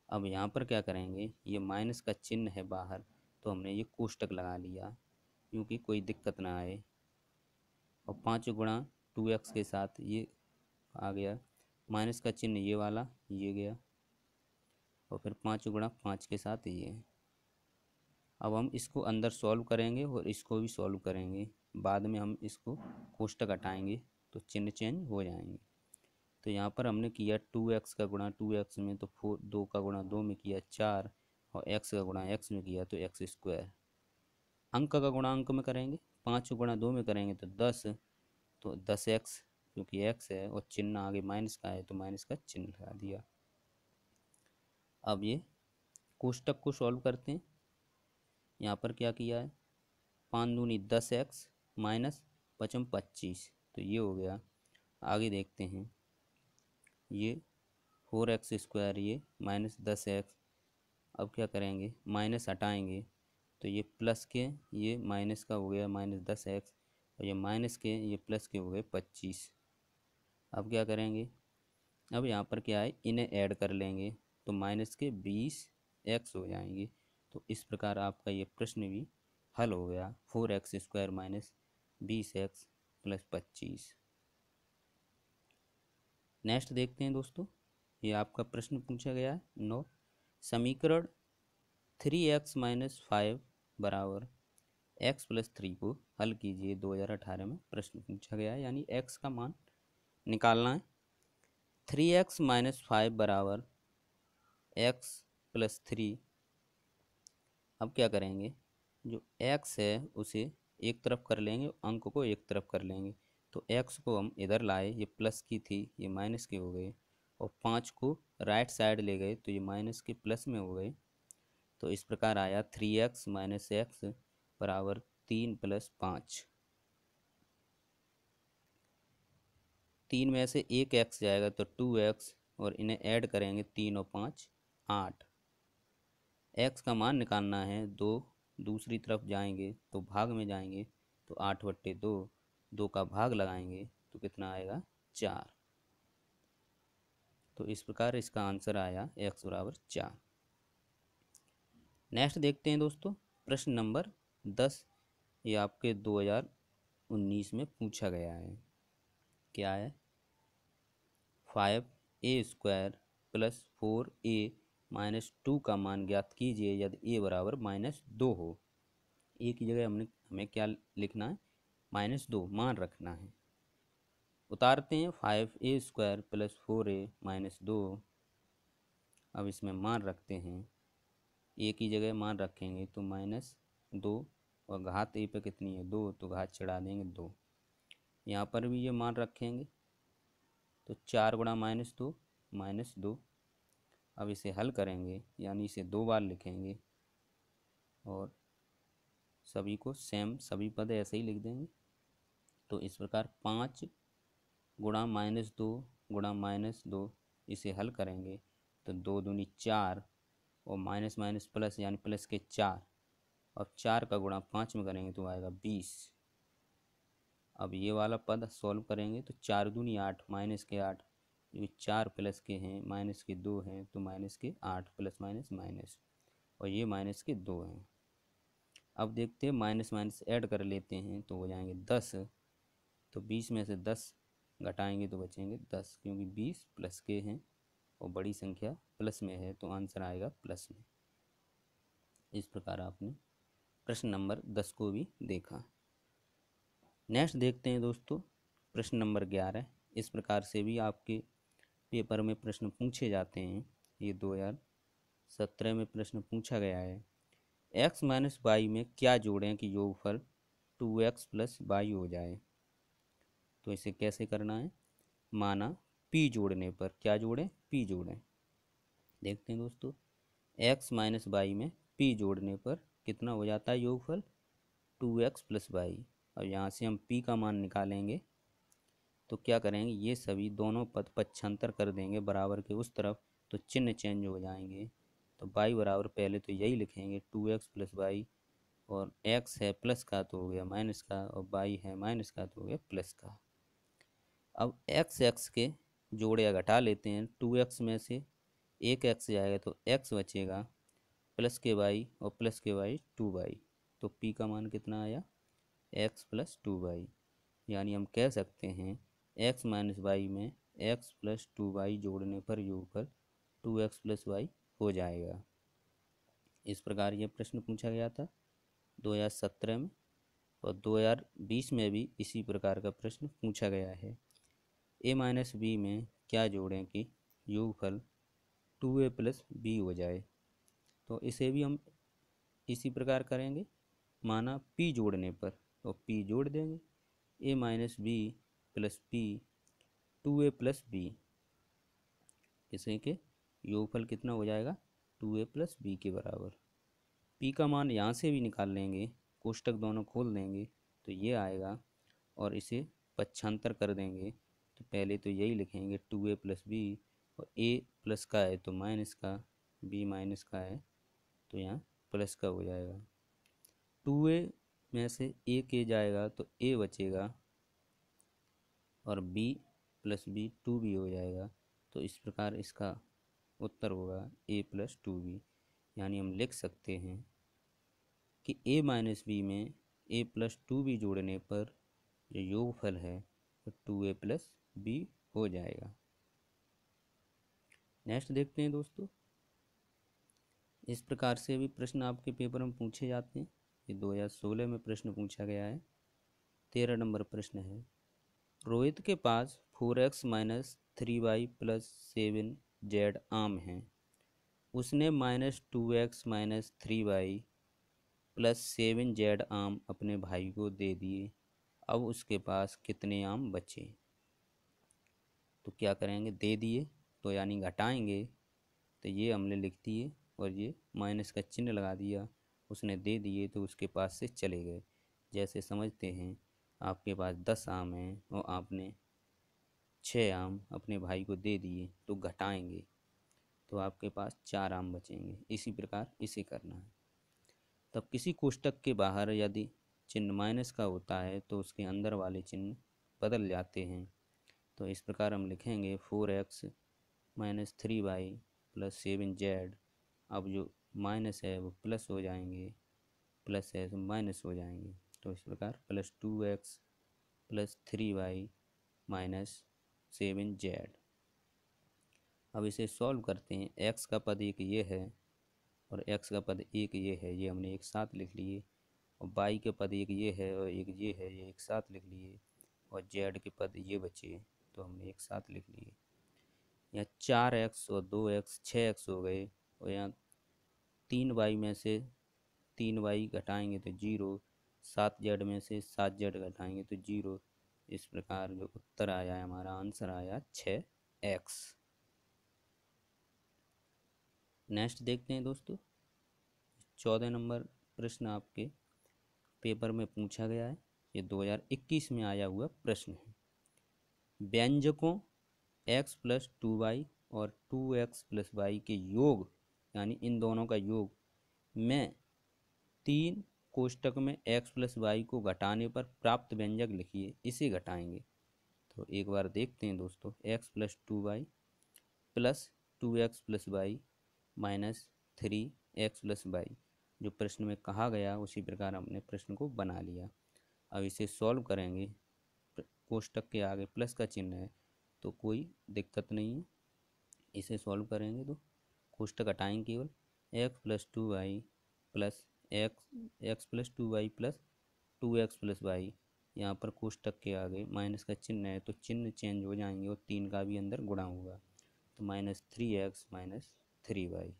अब यहाँ पर क्या करेंगे, ये माइनस का चिन्ह है बाहर, तो हमने ये कोष्टक लगा लिया क्योंकि कोई दिक्कत ना आए। और 5 गुणा 2x के साथ ये आ गया, माइनस का चिन्ह ये वाला ये गया, और फिर 5 गुणा 5 के साथ ये। अब हम इसको अंदर सॉल्व करेंगे और इसको भी सॉल्व करेंगे, बाद में हम इसको कोष्टक हटाएंगे तो चिन्ह चेंज हो जाएंगे। तो यहाँ पर हमने किया 2x का गुणा 2x में तो 4, 2 का गुणा 2 में किया 4, और x का गुणा x में किया तो x स्क्वायर। अंक का गुणा अंक में करेंगे, 5 गुणा 2 में करेंगे तो 10, तो 10x, क्योंकि x है और चिन्ह आगे माइनस का है तो माइनस का चिन्ह लगा दिया। अब ये कोष्टक को सॉल्व करते हैं। यहाँ पर क्या किया है, 5 दूनी 10x माइनस 5 25, तो ये हो गया। आगे देखते हैं, ये 4x स्क्वायर ये माइनस 10x। अब क्या करेंगे माइनस हटाएंगे तो ये प्लस के ये माइनस का हो गया माइनस 10x, और ये माइनस के ये प्लस के हो गए 25। अब क्या करेंगे, अब यहाँ पर क्या है इन्हें ऐड कर लेंगे तो माइनस के 20x हो जाएंगे। तो इस प्रकार आपका ये प्रश्न भी हल हो गया, 4x square minus 20x plus 25। Next देखते हैं दोस्तों, ये आपका प्रश्न पूछा गया है 9, समीकरण 3x माइनस 5 बराबर x प्लस 3 को हल कीजिए 2018 में प्रश्न पूछा गया है, यानी x का मान निकालना है। 3x माइनस 5 बराबर x प्लस 3। अब क्या करेंगे, जो x है उसे एक तरफ कर लेंगे, अंक को एक तरफ कर लेंगे, तो x को हम इधर लाए, ये प्लस की थी ये माइनस के हो गए, और 5 को राइट साइड ले गए तो ये माइनस के प्लस में हो गए। तो इस प्रकार आया 3x माइनस एक्स बराबर 3 प्लस 5। 3 में से एक x जाएगा तो 2x, और इन्हें ऐड करेंगे 3 और 5 8। x का मान निकालना है, 2 दूसरी तरफ जाएंगे तो भाग में जाएंगे तो 8/2, 2 का भाग लगाएंगे तो कितना आएगा 4। तो इस प्रकार इसका आंसर आया x बराबर 4। नेक्स्ट देखते हैं दोस्तों, प्रश्न नंबर 10, ये आपके 2019 में पूछा गया है। क्या है, 5a² प्लस 4a माइनस 2 का मान ज्ञात कीजिए यदि a बराबर -2 हो। a की जगह हमें क्या लिखना है, -2 मान रखना है। उतारते हैं 5a² प्लस 4a माइनस 2। अब इसमें मान रखते हैं, ए की जगह मान रखेंगे तो -2, और घात ए पे कितनी है 2, तो घात चढ़ा देंगे 2। यहाँ पर भी ये मान रखेंगे तो 4 गुणा -2। अब इसे हल करेंगे, यानी इसे 2 बार लिखेंगे और सभी को सेम सभी पद ऐसे ही लिख देंगे। तो इस प्रकार 5 गुणा -2 गुणा -2, इसे हल करेंगे तो 2 दूनी 4, और माइनस माइनस प्लस यानी प्लस के 4। अब 4 का गुणा 5 में करेंगे तो आएगा 20। अब ये वाला पद सॉल्व करेंगे तो 4 दूनी 8 माइनस के 8, ये 4 प्लस के हैं माइनस के 2 हैं तो माइनस के 8 प्लस माइनस माइनस, और ये माइनस के 2 हैं। अब देखते हैं माइनस माइनस ऐड कर लेते हैं तो हो जाएंगे 10, तो 20 में से 10 घटाएंगे तो बचेंगे 10, क्योंकि 20 प्लस के हैं और बड़ी संख्या प्लस में है तो आंसर आएगा प्लस में। इस प्रकार आपने प्रश्न नंबर 10 को भी देखा। नेक्स्ट देखते हैं दोस्तों, प्रश्न नंबर 11। इस प्रकार से भी आपके पेपर में प्रश्न पूछे जाते हैं, ये 2017 में प्रश्न पूछा गया है। x माइनस वाई में क्या जोड़ें कि योगफल 2x प्लस वाई हो जाए। तो इसे कैसे करना है, माना p जोड़ने पर, क्या जोड़ें p जोड़ें। देखते हैं दोस्तों, x माइनस वाई में p जोड़ने पर कितना हो जाता है योगफल 2x प्लस वाई। अब यहाँ से हम p का मान निकालेंगे तो क्या करेंगे, ये सभी दोनों पद पक्षांतर कर देंगे बराबर के उस तरफ, तो चिन्ह चेंज हो जाएंगे। तो y बराबर पहले तो यही लिखेंगे 2x प्लस वाई, और x है प्लस का तो हो गया माइनस का, और y है माइनस का तो हो गया प्लस का। अब x के जोड़ या घटा लेते हैं। 2x में से एक x जाएगा तो x बचेगा, प्लस के y और प्लस के y 2y। तो p का मान कितना आया, x प्लस 2y। यानी हम कह सकते हैं x माइनस वाई में x प्लस 2y जोड़ने पर योगफल 2x प्लस वाई हो जाएगा। इस प्रकार यह प्रश्न पूछा गया था 2017 में, और 2020 में भी इसी प्रकार का प्रश्न पूछा गया है। a माइनस बी में क्या जोड़ें कि योगफल 2a प्लस बी हो जाए। तो इसे भी हम इसी प्रकार करेंगे, माना p जोड़ने पर, तो p जोड़ देंगे a minus b plus p 2a plus b, इसे के योगफल कितना हो जाएगा 2a प्लस बी के बराबर। p का मान यहाँ से भी निकाल लेंगे, कोष्टक दोनों खोल देंगे तो ये आएगा, और इसे पक्षांतर कर देंगे। तो पहले तो यही लिखेंगे 2a प्लस बी, और a प्लस का है तो माइनस का, b माइनस का है तो यहाँ प्लस का हो जाएगा। 2a में से a के जाएगा तो a बचेगा, और b प्लस बी 2b हो जाएगा। तो इस प्रकार इसका उत्तर होगा a प्लस 2b। यानी हम लिख सकते हैं कि a माइनस बी में a प्लस 2b जोड़ने पर जो योगफल है वो 2a प्लस बी हो जाएगा। नेक्स्ट देखते हैं दोस्तों, इस प्रकार से भी प्रश्न आपके पेपर में पूछे जाते हैं। ये 2016 में प्रश्न पूछा गया है। 13 नंबर प्रश्न है, रोहित के पास 4x minus 3y plus 7z आम हैं। उसने minus 2x minus 3y plus 7z आम अपने भाई को दे दिए। अब उसके पास कितने आम बचे। तो क्या करेंगे, दे दिए तो यानी घटाएंगे, तो ये हमने लिख दिए और ये माइनस का चिन्ह लगा दिया। उसने दे दिए तो उसके पास से चले गए। जैसे समझते हैं, आपके पास 10 आम हैं और आपने 6 आम अपने भाई को दे दिए, तो घटाएंगे तो आपके पास 4 आम बचेंगे। इसी प्रकार इसे करना है। तब किसी कोष्टक के बाहर यदि चिन्ह माइनस का होता है तो उसके अंदर वाले चिन्ह बदल जाते हैं। तो इस प्रकार हम लिखेंगे 4x minus 3y plus 7z। अब जो माइनस है वो प्लस हो जाएंगे, प्लस है तो माइनस हो जाएंगे। तो इस प्रकार plus 2x plus 3y minus 7z। अब इसे सॉल्व करते हैं। x का पद एक ये है और x का पद एक ये है, ये हमने एक साथ लिख लिए। और y के पद एक ये है और एक ये है, ये एक साथ लिख लिए। और z के पद ये बचे तो हमने एक साथ लिख लिए। यहाँ 4x और 2x 6x हो गए, और यहाँ 3y में से 3y घटाएंगे तो 0, 7z में से 7z घटाएंगे तो 0। इस प्रकार जो उत्तर आया है, हमारा आंसर आया 6x। नेक्स्ट देखते हैं दोस्तों, 14 नंबर प्रश्न आपके पेपर में पूछा गया है। ये 2021 में आया हुआ प्रश्न है। व्यंजकों x प्लस 2y और 2x प्लस वाई के योग, यानी इन दोनों का योग में 3 कोष्टक में x प्लस वाई को घटाने पर प्राप्त व्यंजक लिखिए, इसे घटाएंगे। तो एक बार देखते हैं दोस्तों, x plus 2y plus 2x plus y minus 3x plus y, जो प्रश्न में कहा गया उसी प्रकार हमने प्रश्न को बना लिया। अब इसे सॉल्व करेंगे। कोष्टक के आगे प्लस का चिन्ह है तो कोई दिक्कत नहीं है। इसे सॉल्व करेंगे तो कोष्टक हटाएंगे, केवल x plus 2y plus x plus 2y plus 2x plus y. यहाँ पर कोष्टक के आगे माइनस का चिन्ह है तो चिन्ह चेंज हो जाएंगे और 3 का भी अंदर गुणा होगा, तो माइनस 3x माइनस 3y।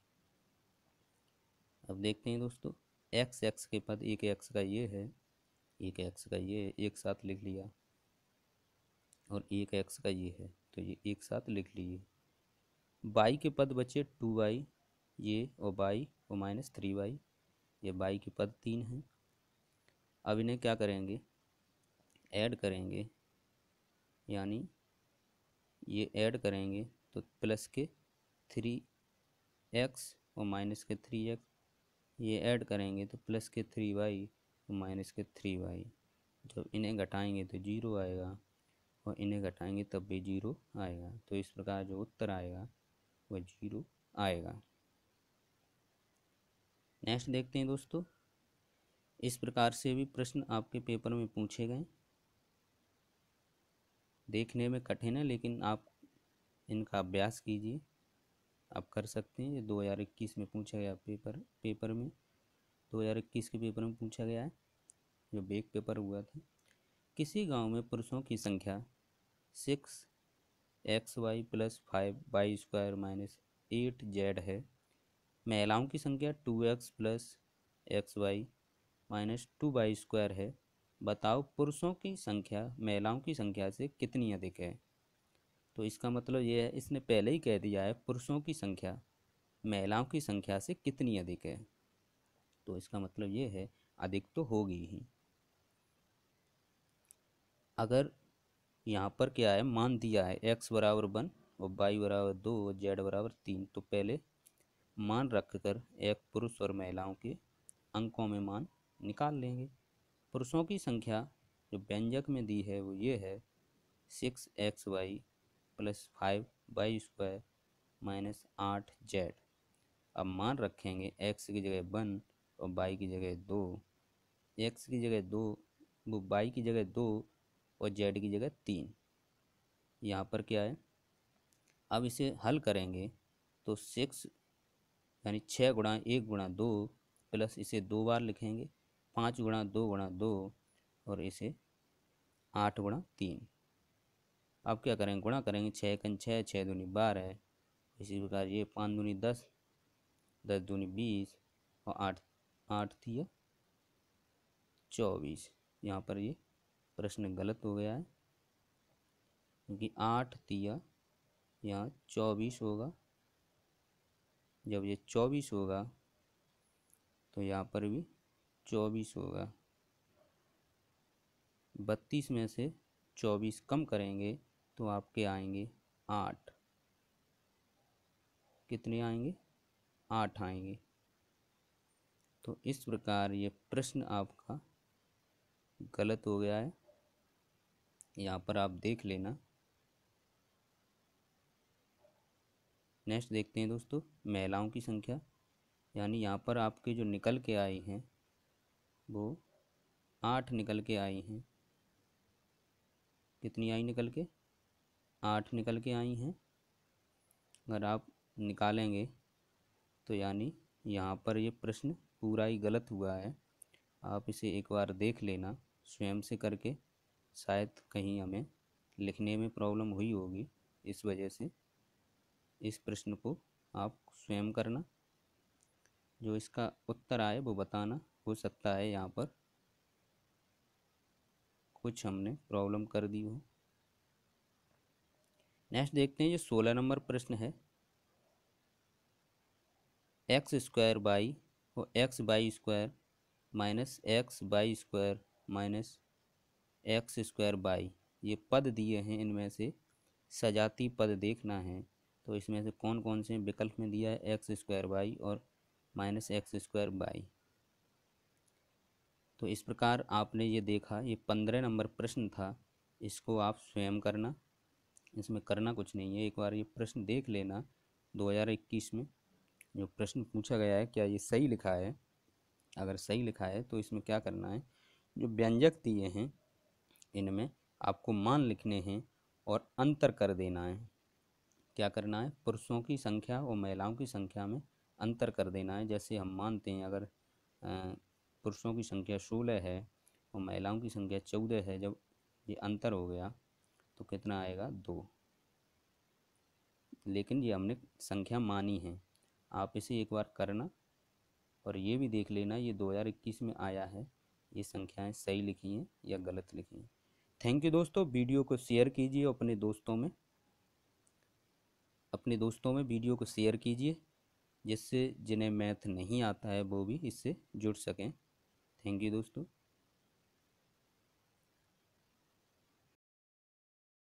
अब देखते हैं दोस्तों, x के पद एक x का ये है, एक x का ये एक साथ लिख लिया, और एक x का ये है तो ये एक साथ लिख लिए। y के पद बचे 2y ये, और y और माइनस 3y, ये y के पद 3 हैं। अब इन्हें क्या करेंगे, ऐड करेंगे, यानी ये ऐड करेंगे तो प्लस के 3x और माइनस के 3x, ये ऐड करेंगे तो प्लस के 3y और माइनस के 3y। जब इन्हें घटाएंगे तो जीरो आएगा और इन्हें घटाएंगे तब भी जीरो आएगा। तो इस प्रकार जो उत्तर आएगा वह जीरो आएगा। नेक्स्ट देखते हैं दोस्तों, इस प्रकार से भी प्रश्न आपके पेपर में पूछे गए। देखने में कठिन है लेकिन आप इनका अभ्यास कीजिए, आप कर सकते हैं। ये 2021 में पूछा गया पेपर में 2021 के पेपर में पूछा गया है, जो बैक पेपर हुआ था। किसी गांव में पुरुषों की संख्या 6xy + 5y² - 8z है, महिलाओं की संख्या 2x + xy - 2y² है। बताओ पुरुषों की संख्या महिलाओं की संख्या से कितनी अधिक है। तो इसका मतलब ये है, इसने पहले ही कह दिया है पुरुषों की संख्या महिलाओं की संख्या से कितनी अधिक है, तो इसका मतलब ये है अधिक तो होगी ही। अगर यहाँ पर क्या है, मान दिया है x बराबर 1 और y बराबर 2 और z बराबर 3, तो पहले मान रखकर एक पुरुष और महिलाओं के अंकों में मान निकाल लेंगे। पुरुषों की संख्या जो व्यंजक में दी है वो ये है 6xy + 5y² - 8z। अब मान रखेंगे x की जगह 1 और y की जगह 2, x की जगह 2, वो y की जगह 2 और z की जगह 3। यहाँ पर क्या है, अब इसे हल करेंगे तो 6 यानी 6 गुणा 1 गुणा 2 प्लस इसे 2 बार लिखेंगे 5 गुणा 2 गुणा 2 और इसे 8 गुणा 3। अब क्या करेंगे, गुणा करेंगे, 6 कन 6, 6 दूनी 12 है। इसी प्रकार ये 5 दूनी 10, 10 दूनी 20 और 8 8 थी 24। यहाँ पर ये प्रश्न गलत हो गया है क्योंकि 8 तिया यहाँ 24 होगा। जब ये 24 होगा तो यहाँ पर भी 24 होगा। 32 में से 24 कम करेंगे तो आपके आएंगे 8। कितने आएंगे, 8 आएंगे। तो इस प्रकार ये प्रश्न आपका गलत हो गया है, यहाँ पर आप देख लेना। नेक्स्ट देखते हैं दोस्तों, महिलाओं की संख्या, यानी यहाँ पर आपके जो निकल के आई हैं वो 8 निकल के आई हैं। कितनी आई निकल के, 8 निकल के आई हैं। अगर आप निकालेंगे तो यानी यहाँ पर ये प्रश्न पूरा ही गलत हुआ है। आप इसे एक बार देख लेना स्वयं से करके, शायद कहीं हमें लिखने में प्रॉब्लम हुई होगी, इस वजह से इस प्रश्न को आप स्वयं करना। जो इसका उत्तर आए वो बताना, हो सकता है यहाँ पर कुछ हमने प्रॉब्लम कर दी हो। नेक्स्ट देखते हैं, जो 16 नंबर प्रश्न है, x² बाई और x/² -x/² -x² बाई, ये पद दिए हैं, इनमें से सजाती पद देखना है। तो इसमें से कौन कौन से विकल्प में दिया है, x² बाई और -x² बाई। तो इस प्रकार आपने ये देखा, ये 15 नंबर प्रश्न था। इसको आप स्वयं करना, इसमें करना कुछ नहीं है। एक बार ये प्रश्न देख लेना 2021 में जो प्रश्न पूछा गया है क्या ये सही लिखा है। अगर सही लिखा है तो इसमें क्या करना है, जो व्यंजक दिए हैं इनमें आपको मान लिखने हैं और अंतर कर देना है। क्या करना है, पुरुषों की संख्या और महिलाओं की संख्या में अंतर कर देना है। जैसे हम मानते हैं अगर पुरुषों की संख्या 16 है और महिलाओं की संख्या 14 है, जब ये अंतर हो गया तो कितना आएगा, 2। लेकिन ये हमने संख्या मानी है। आप इसे एक बार करना और ये भी देख लेना ये 2021 में आया है, ये संख्याएं सही लिखी हैं या गलत लिखी हैं। थैंक यू दोस्तों, वीडियो को शेयर कीजिए अपने दोस्तों में वीडियो को शेयर कीजिए, जिससे जिन्हें मैथ नहीं आता है वो भी इससे जुड़ सकें। थैंक यू दोस्तों।